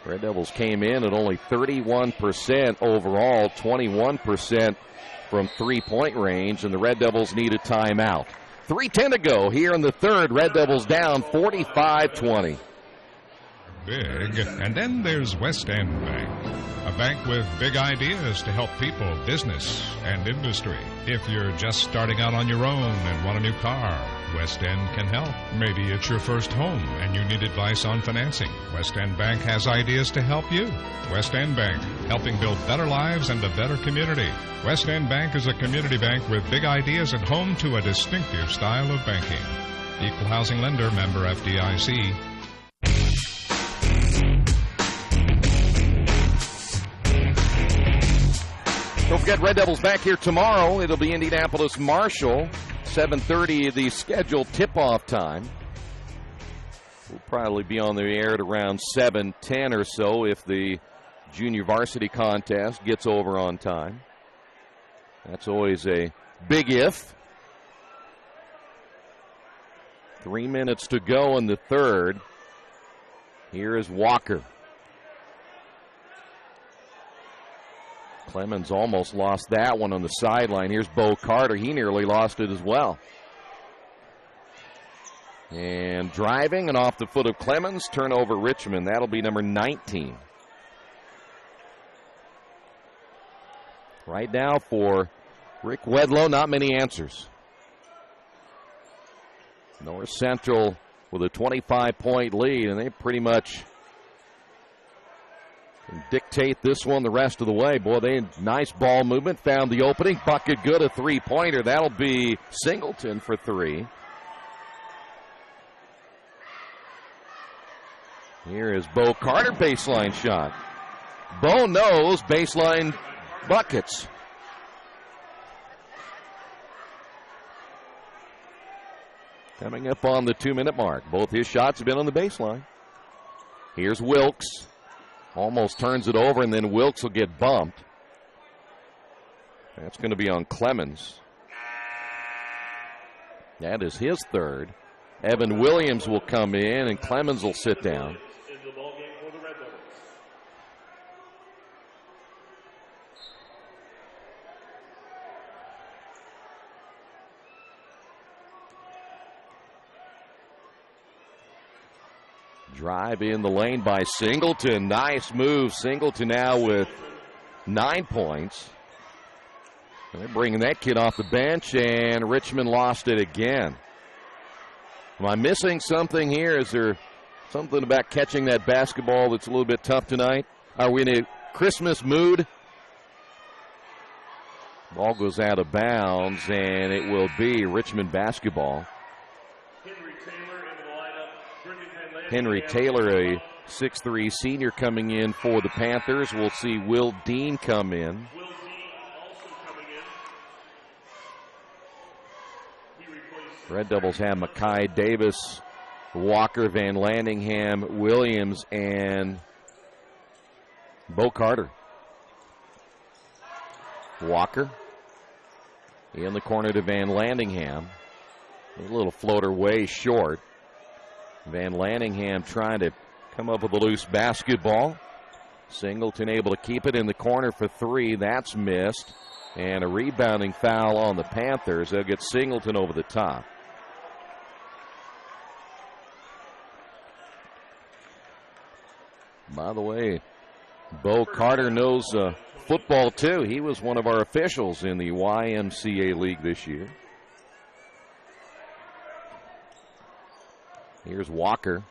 Red Devils came in at only 31% overall, 21% from three-point range, and the Red Devils need a timeout. 3:10 to go here in the third. Red Devils down 45-20. Big, and then there's West End Bank. A bank with big ideas to help people, business, and industry. If you're just starting out on your own and want a new car, West End can help. Maybe it's your first home and you need advice on financing. West End Bank has ideas to help you. West End Bank, helping build better lives and a better community. West End Bank is a community bank with big ideas and home to a distinctive style of banking. Equal housing lender, member FDIC. Don't forget, Red Devils back here tomorrow. It'll be Indianapolis-Marshall, 7:30, the scheduled tip-off time. We'll probably be on the air at around 7:10 or so if the junior varsity contest gets over on time. That's always a big if. 3 minutes to go in the third. Here is Walker. Clemens almost lost that one on the sideline. Here's Bo Carter. He nearly lost it as well. And driving and off the foot of Clemens. Turnover Richmond. That'll be number 19. Right now for Rick WeDo, not many answers. North Central with a 25-point lead, and they pretty much dictate this one the rest of the way. Boy, they nice ball movement, found the opening, bucket good, a three-pointer. That'll be Singleton for three. Here is Bo Carter, baseline shot. Bo knows baseline buckets. Coming up on the 2-minute mark. Both his shots have been on the baseline. Here's Wilkes. Almost turns it over, and then Wilkes will get bumped. That's going to be on Clemens. That is his third. Evan Williams will come in, and Clemens will sit down. Drive in the lane by Singleton. Nice move. Singleton now with 9 points. And they're bringing that kid off the bench, and Richmond lost it again. Am I missing something here? Is there something about catching that basketball that's a little bit tough tonight? Are we in a Christmas mood? Ball goes out of bounds, and it will be Richmond basketball. Henry Taylor, a 6'3" senior coming in for the Panthers. We'll see Will Dean come in. Red Devils have Mackay, Davis, Walker, Van Landingham, Williams, and Bo Carter. Walker in the corner to Van Landingham. A little floater way short. Van Landingham trying to come up with a loose basketball. Singleton able to keep it in the corner for 3. That's missed. And a rebounding foul on the Panthers. They'll get Singleton over the top. By the way, Bo Carter knows football too. He was one of our officials in the YMCA League this year. Here's Walker.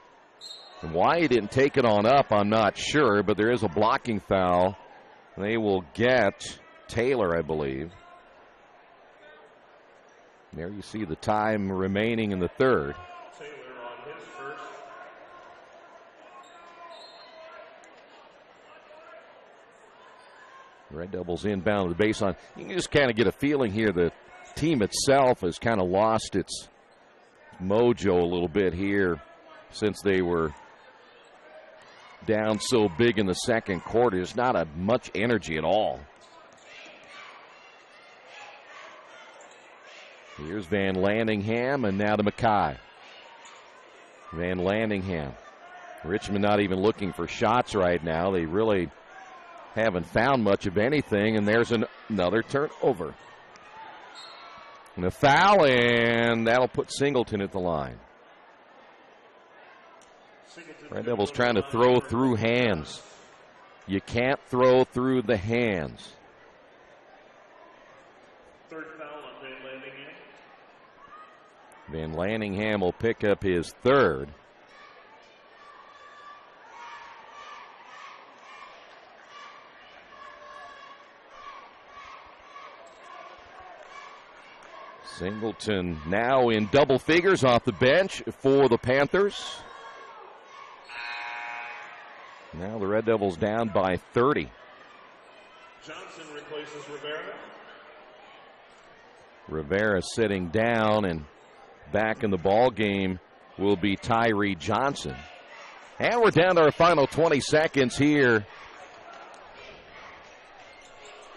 And why he didn't take it on up, I'm not sure, but there is a blocking foul. They will get Taylor, I believe. There you see the time remaining in the third. Taylor on his first. Red Devils inbound to the baseline. You can just kind of get a feeling here the team itself has kind of lost its mojo a little bit here since they were down so big in the second quarter. There's not much energy at all. Here's Van Landingham, and now to Mackay. Van Landingham. Richmond not even looking for shots right now. They really haven't found much of anything, and there's another turnover. And a foul, and that'll put Singleton at the line. Red Devils trying to throw through hands. You can't throw through the hands. Third foul on Van Landingham. Van Landingham will pick up his third. Singleton now in double figures off the bench for the Panthers. Now the Red Devils down by 30. Johnson replaces Rivera. Rivera sitting down, and back in the ball game will be Tyree Johnson. And we're down to our final 20 seconds here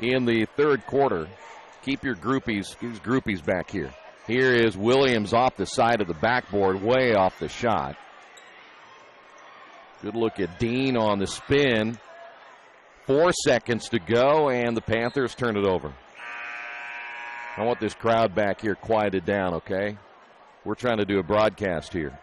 in the third quarter. Keep your groupies back here. Here is Williams off the side of the backboard, way off the shot. Good look at Dean on the spin. 4 seconds to go, and the Panthers turn it over. I want this crowd back here quieted down, okay? We're trying to do a broadcast here.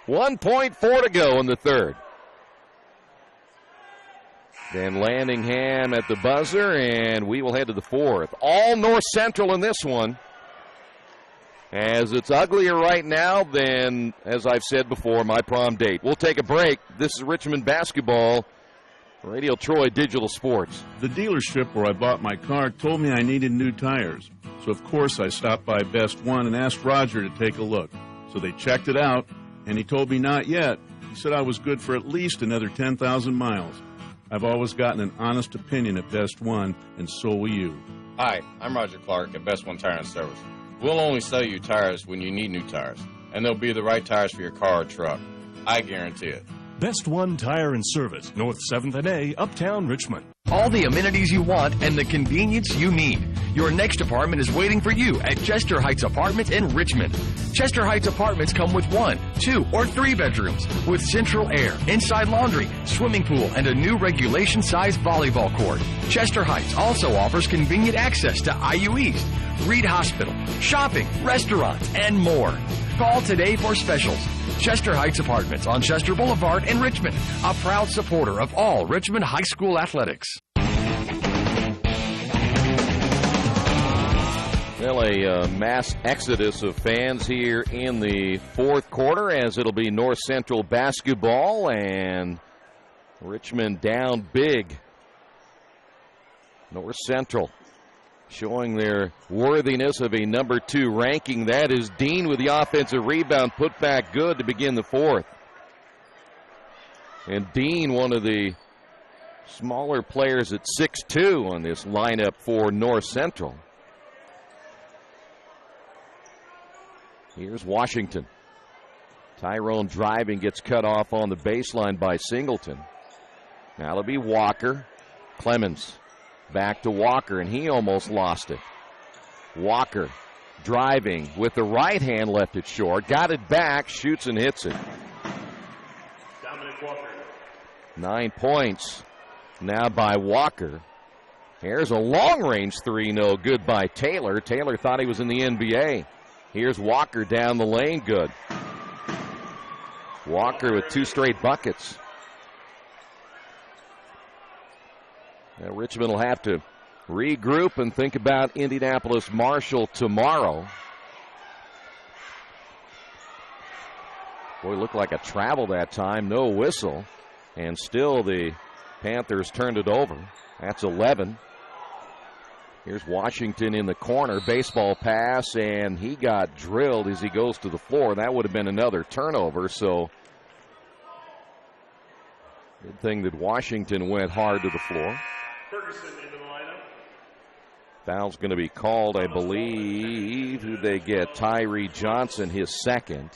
.4 to go in the third. Van Landingham at the buzzer, and we will head to the fourth. All North Central in this one. As it's uglier right now than, as I've said before, my prom date. We'll take a break. This is Richmond basketball, Radio Troy Digital Sports. The dealership where I bought my car told me I needed new tires. So, of course, I stopped by Best One and asked Roger to take a look. So they checked it out, and he told me not yet. He said I was good for at least another 10,000 miles. I've always gotten an honest opinion at Best One, and so will you. Hi, I'm Roger Clark at Best One Tire and Service. We'll only sell you tires when you need new tires, and they'll be the right tires for your car or truck. I guarantee it. Best One Tire and Service, North 7th and A, Uptown Richmond. All the amenities you want and the convenience you need. Your next apartment is waiting for you at Chester Heights Apartments in Richmond. Chester Heights Apartments come with 1, 2, or 3 bedrooms with central air, inside laundry, swimming pool, and a new regulation-sized volleyball court. Chester Heights also offers convenient access to IU East, Reed Hospital, shopping, restaurants, and more. Call today for specials. Chester Heights Apartments on Chester Boulevard in Richmond, a proud supporter of all Richmond High School athletics. Well, a mass exodus of fans here in the fourth quarter, as it'll be North Central basketball, and Richmond down big North Central showing their worthiness of a number 2 ranking. That is Dean with the offensive rebound, put back good to begin the fourth. And Dean, one of the smaller players at 6'2" on this lineup for North Central. Here's Washington. Tyrone driving, gets cut off on the baseline by Singleton. Now it'll be Walker. Clemens back to Walker, and he almost lost it. Walker driving with the right hand, left it short. Got it back, shoots and hits it. Dominic Walker. 9 points now by Walker. Here's a long-range 3, no good by Taylor. Taylor thought he was in the NBA. Here's Walker down the lane, good. Walker with 2 straight buckets. Now Richmond will have to regroup and think about Indianapolis Marshall tomorrow. Boy, looked like a travel that time, no whistle. And still the Panthers turned it over. That's 11. Here's Washington in the corner, baseball pass, and he got drilled as he goes to the floor. That would have been another turnover, so good thing that Washington went hard to the floor. Ferguson into the lineup. Foul's going to be called, I believe. Who they get? Tyree Johnson, his second.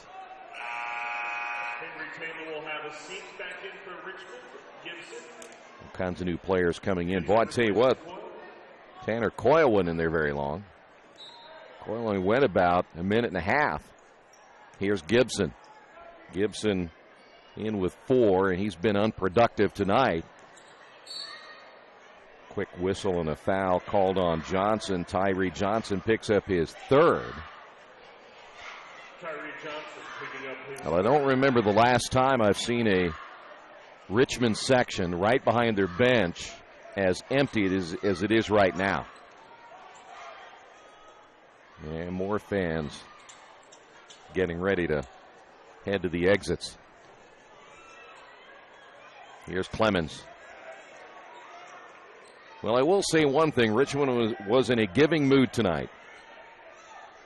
Henry Taylor will have a seat back in for Richmond. Gibson. All kinds of new players coming in. Boy, I tell you what, Tanner Coyle wasn't in there very long. Coyle only went about a minute and a half. Here's Gibson. Gibson in with 4, and he's been unproductive tonight. Quick whistle and a foul called on Johnson. Tyree Johnson picks up his 3rd. Tyree Johnson picking up his Well, I don't remember the last time I've seen a Richmond section right behind their bench as empty as it is right now. And more fans getting ready to head to the exits. Here's Clemens. Well, I will say one thing. Richmond was in a giving mood tonight.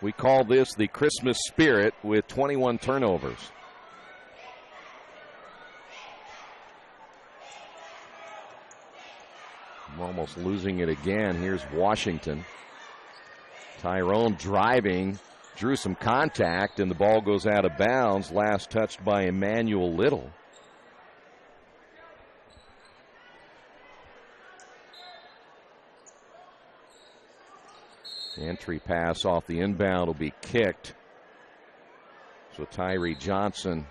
We call this the Christmas spirit with 21 turnovers. I'm almost losing it again. Here's Washington. Tyrone driving, drew some contact, and the ball goes out of bounds. Last touched by Emmanuel Little. Entry pass off the inbound will be kicked. So Tyree Johnson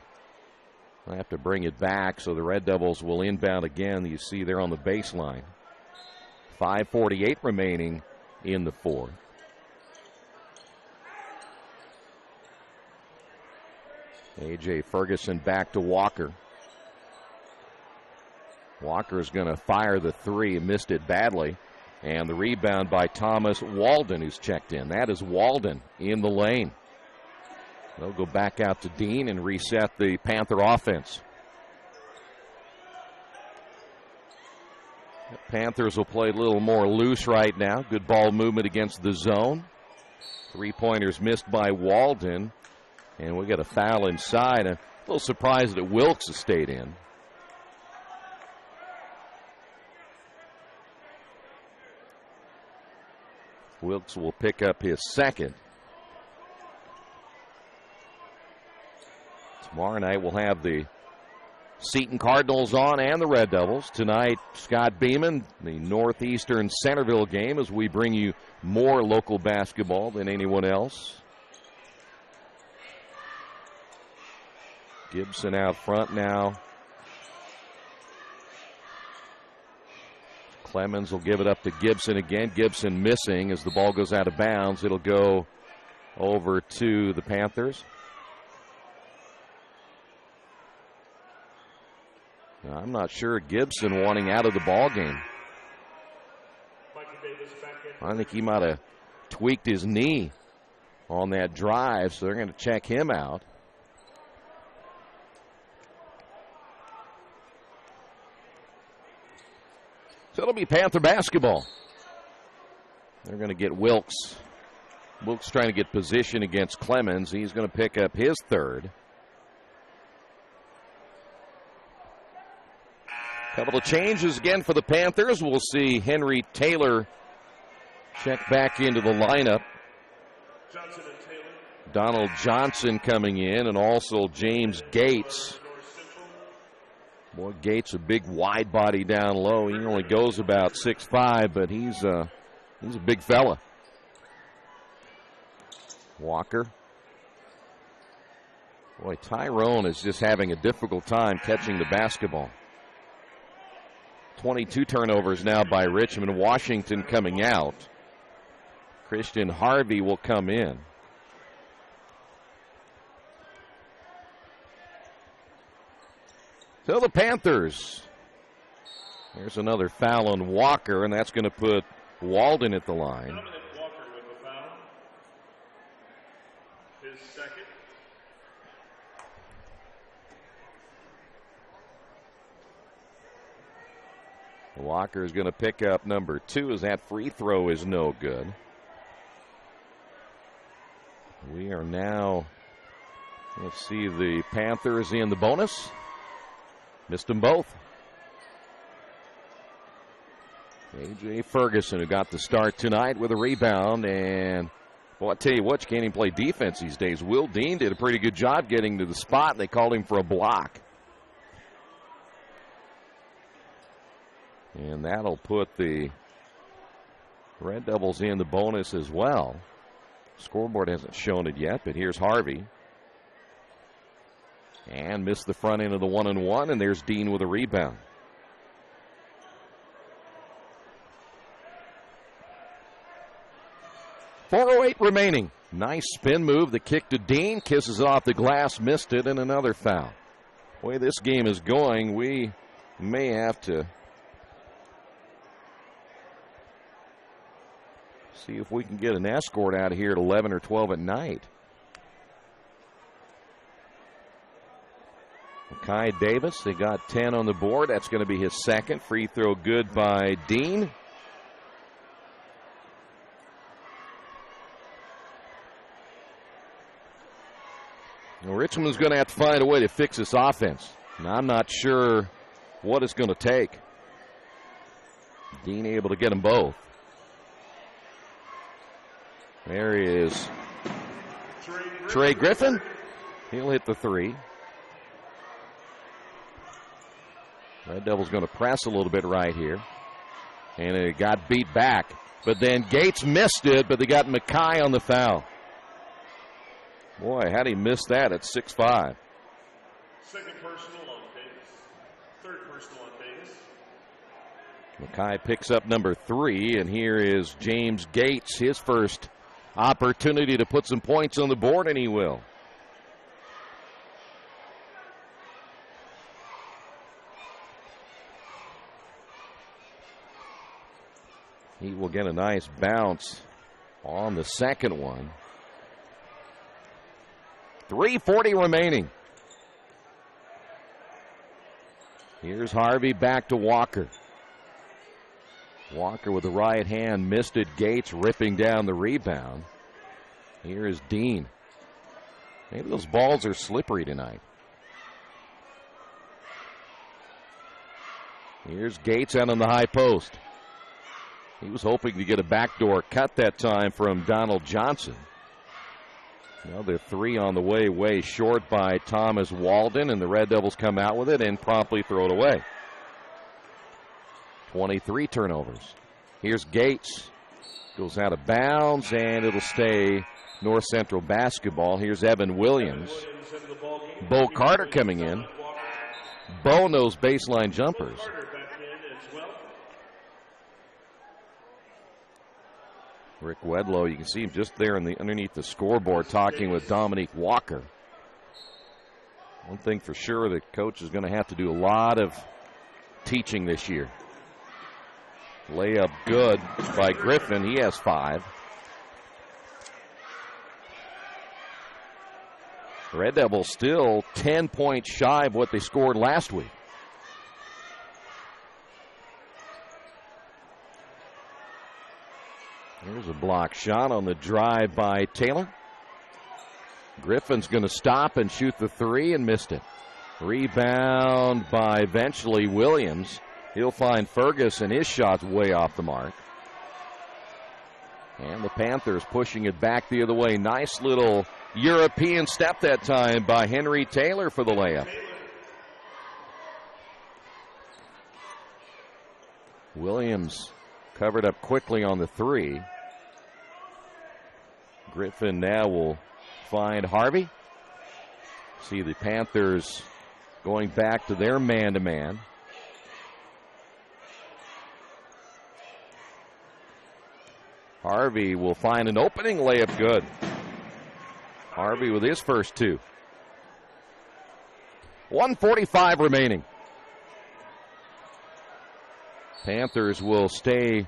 will have to bring it back, so the Red Devils will inbound again. You see there on the baseline. 5:48 remaining in the fourth. A.J. Ferguson back to Walker. Walker is going to fire the 3, missed it badly. And the rebound by Thomas Walden, who's checked in. That is Walden in the lane. They'll go back out to Dean and reset the Panther offense. The Panthers will play a little more loose right now. Good ball movement against the zone. 3-pointers missed by Walden. And we got a foul inside. A little surprised that Wilkes has stayed in. Wilkes will pick up his 2nd. Tomorrow night we'll have the Seton Cardinals on and the Red Devils. Tonight, Scott Beeman, the Northeastern Centerville game, as we bring you more local basketball than anyone else. Gibson out front now. Clemens will give it up to Gibson again. Gibson missing as the ball goes out of bounds. It'll go over to the Panthers. Now, I'm not sure Gibson wanting out of the ball game. I think he might have tweaked his knee on that drive, so they're going to check him out. So it'll be Panther basketball. They're going to get Wilkes. Wilkes trying to get position against Clemens. He's going to pick up his third. Couple of changes again for the Panthers. We'll see Henry Taylor check back into the lineup. Donald Johnson coming in, and also James Gates. Boy, Gates, a big wide body down low. He only goes about 6'5", but he's a big fella. Walker. Boy, Tyrone is just having a difficult time catching the basketball. 22 turnovers now by Richmond. Washington coming out. Christian Harvey will come in. So the Panthers. There's another foul on Walker, and that's going to put Walden at the line. Dominic Walker with the foul. His second. Walker is going to pick up number 2 as that free throw is no good. We are now, let's see, the Panthers in the bonus. Missed them both. A.J. Ferguson, who got the start tonight with a rebound. And, boy, I tell you what, you can't even play defense these days. Will Dean did a pretty good job getting to the spot, and they called him for a block. And that'll put the Red Devils in the bonus as well. Scoreboard hasn't shown it yet, but here's Harvey. And missed the front end of the 1-and-1, and there's Dean with a rebound. .408 remaining. Nice spin move. The kick to Dean. Kisses it off the glass. Missed it, and another foul. The way this game is going, we may have to see if we can get an escort out of here at 11 or 12 at night. Kai Davis, they got 10 on the board. That's going to be his second. Free throw good by Dean. Well, Richmond's going to have to find a way to fix this offense. And I'm not sure what it's going to take. Dean able to get them both. There is Trey Griffin. He'll hit the three. Red Devils going to press a little bit right here. And it got beat back. But then Gates missed it, but they got Mackay on the foul. Boy, how'd he miss that at 6'5"? Second personal on Davis. Third personal on Davis. Mackay picks up number 3, and here is James Gates, his first opportunity to put some points on the board, and he will. He will get a nice bounce on the second one. 3:40 remaining. Here's Harvey back to Walker. Walker with the right hand missed it. Gates ripping down the rebound. Here is Dean. Maybe those balls are slippery tonight. Here's Gates out on the high post. He was hoping to get a backdoor cut that time from Donald Johnson. Another three on the way short by Thomas Walden, and the Red Devils come out with it and promptly throw it away. 23 turnovers. Here's Gates. Goes out of bounds, and it'll stay North Central basketball. Here's Evan Williams. Bo Carter coming in. Bo knows baseline jumpers. Rick WeDo, you can see him just there underneath the scoreboard talking with Dominique Walker. One thing for sure, the coach is going to have to do a lot of teaching this year. Layup good by Griffin. He has 5. Red Devils still 10 points shy of what they scored last week. Here's There's a block shot on the drive by Taylor. Griffin's going to stop and shoot the three and missed it. Rebound by eventually Williams. He'll find Fergus, and his shot's way off the mark. And the Panthers pushing it back the other way. Nice little European step that time by Henry Taylor for the layup. Williams covered up quickly on the three. Griffin now will find Harvey. See the Panthers going back to their man-to-man. Harvey will find an opening layup. Good. Harvey with his first two. 1:45 remaining. Panthers will stay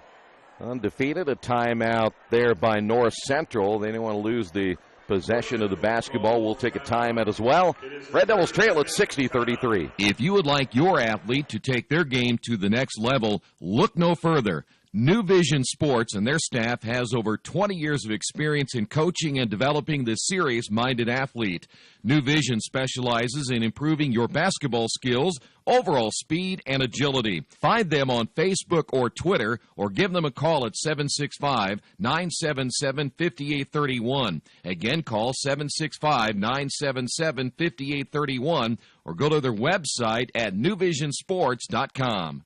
undefeated. A timeout there by North Central. They don't want to lose the possession of the basketball. We'll take a timeout as well. Red Devils trail at 60-33. If you would like your athlete to take their game to the next level, look no further. New Vision Sports and their staff has over 20 years of experience in coaching and developing the serious-minded athlete. New Vision specializes in improving your basketball skills, overall speed, and agility. Find them on Facebook or Twitter, or give them a call at 765-977-5831. Again, call 765-977-5831, or go to their website at newvisionsports.com.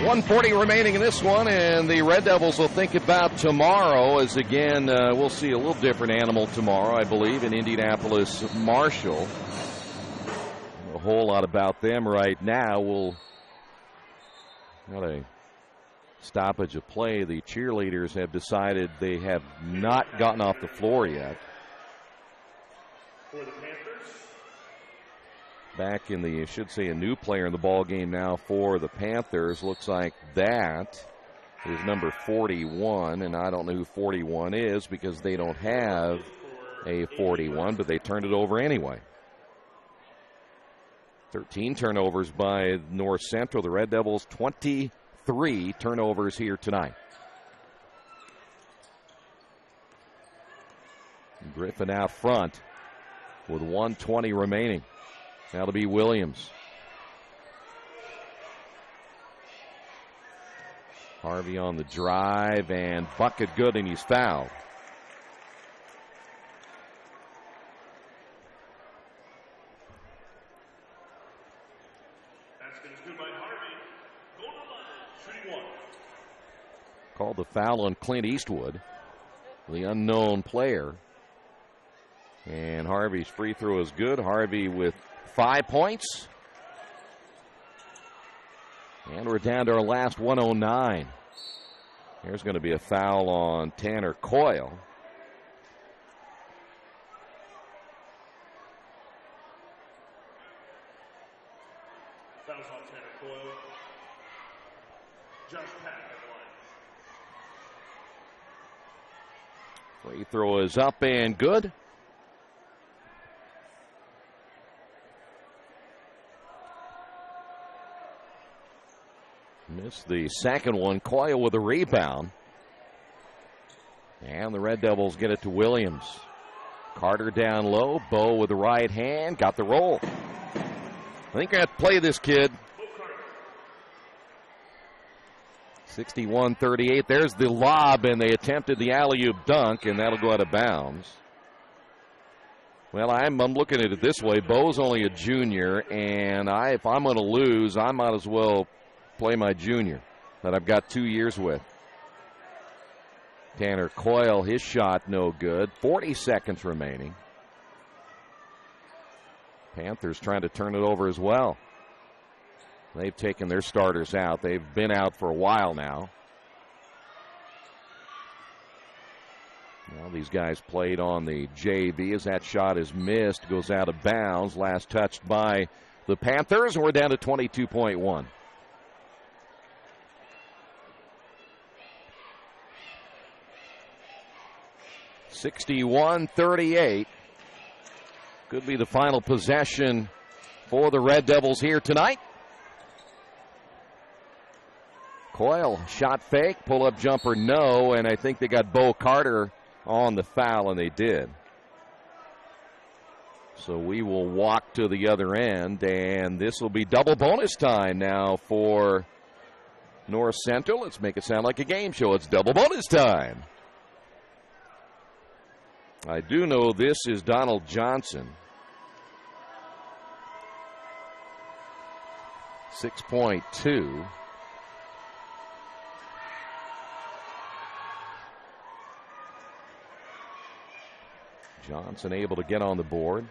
1:40 remaining in this one, and the Red Devils will think about tomorrow as, again, we'll see a little different animal tomorrow, I believe, in Indianapolis Marshall. A whole lot about them right now. We'll got a stoppage of play. The cheerleaders have decided they have not gotten off the floor yet. For the Panthers. Back in the, I should say, a new player in the ball game now for the Panthers. Looks like that is number 41, and I don't know who 41 is because they don't have a 41, but they turned it over anyway. 13 turnovers by North Central. The Red Devils 23 turnovers here tonight. Griffin out front with 1:20 remaining. That'll be Williams. Harvey on the drive, and bucket good, and he's fouled. Basket is good by Harvey. Goal to line, shooting one. Called the foul on Clint Eastwood, the unknown player. And Harvey's free throw is good. Harvey with 5 points. And we're down to our last 109. There's going to be a foul on Tanner Coyle. Fouls on Tanner Coyle. Josh Pack at the line. Free throw is up and good. Missed the second one. Coyle with a rebound. And the Red Devils get it to Williams. Carter down low. Bo with the right hand. Got the roll. I think I have to play this kid. 61-38. There's the lob, and they attempted the alley-oop dunk, and that'll go out of bounds. Well, I'm looking at it this way. Bo's only a junior, and if I'm going to lose, I might as well play my junior that I've got 2 years with. Tanner Coyle, his shot no good. 40 seconds remaining. Panthers trying to turn it over as well. They've taken their starters out. They've been out for a while now. Well, these guys played on the JV as that shot is missed, goes out of bounds. Last touched by the Panthers, and we're down to 22.1. (61-38). Could be the final possession for the Red Devils here tonight. Coyle, shot fake, pull-up jumper, no, and I think they got Bo Carter on the foul, and they did. So we will walk to the other end, and this will be double bonus time now for North Central. Let's make it sound like a game show. It's double bonus time. I do know this is Donald Johnson. 6.2. Johnson able to get on the board.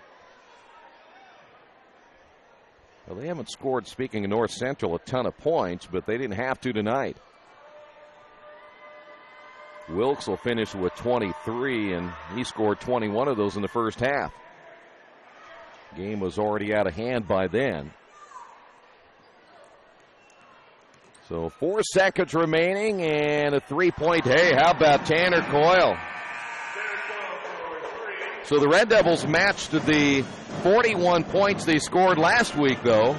Well, they haven't scored, speaking of North Central, a ton of points, but they didn't have to tonight. Wilkes will finish with 23, and he scored 21 of those in the first half. Game was already out of hand by then. So 4 seconds remaining, and a three-point. Hey, how about Tanner Coyle? So the Red Devils matched the 41 points they scored last week, though,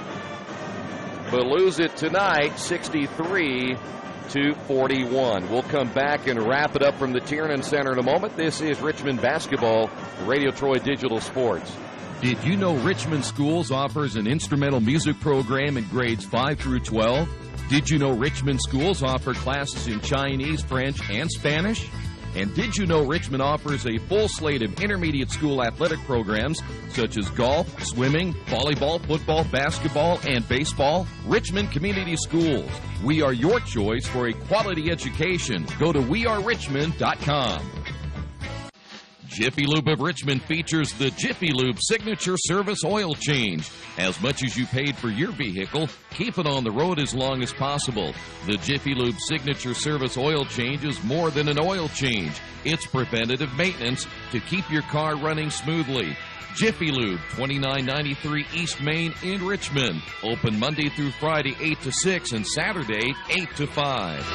but lose it tonight, 63-41. We'll come back and wrap it up from the Tiernan Center in a moment. This is Richmond Basketball, Radio Troy Digital Sports. Did you know Richmond Schools offers an instrumental music program in grades 5 through 12? Did you know Richmond Schools offer classes in Chinese, French, and Spanish? And did you know Richmond offers a full slate of intermediate school athletic programs such as golf, swimming, volleyball, football, basketball, and baseball? Richmond Community Schools. We are your choice for a quality education. Go to wearerichmond.com. Jiffy Lube of Richmond features the Jiffy Lube Signature Service Oil Change. As much as you paid for your vehicle, keep it on the road as long as possible. The Jiffy Lube Signature Service Oil Change is more than an oil change. It's preventative maintenance to keep your car running smoothly. Jiffy Lube, 2993 East Main in Richmond. Open Monday through Friday, 8 to 6, and Saturday, 8 to 5.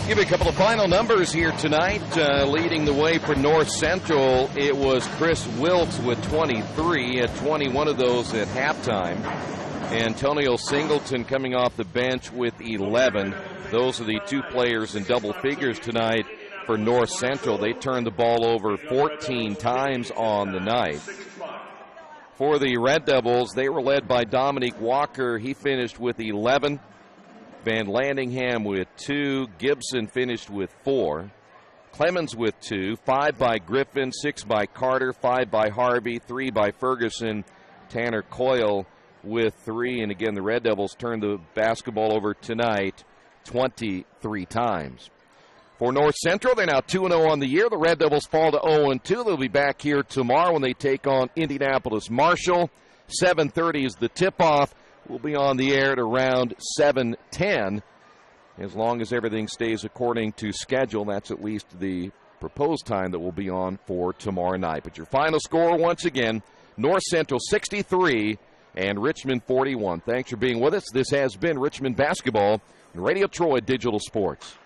Give you a couple of final numbers here tonight. Leading the way for North Central, it was Chris Wilkes with 23, had 21 of those at halftime. Antonio Singleton coming off the bench with 11. Those are the two players in double figures tonight for North Central. They turned the ball over 14 times on the night. For the Red Devils, they were led by Dominique Walker. He finished with 11. Van Landingham with 2. Gibson finished with 4. Clemens with 2. 5 by Griffin, 6 by Carter, 5 by Harvey, 3 by Ferguson. Tanner Coyle with 3. And again, the Red Devils turned the basketball over tonight 23 times. For North Central, they're now 2-0 on the year. The Red Devils fall to 0-2. They'll be back here tomorrow when they take on Indianapolis Marshall. 7:30 is the tip-off. We'll be on the air at around 7:10. As long as everything stays according to schedule, that's at least the proposed time that we'll be on for tomorrow night. But your final score, once again, North Central 63 and Richmond 41. Thanks for being with us. This has been Richmond Basketball and Radio Troy Digital Sports.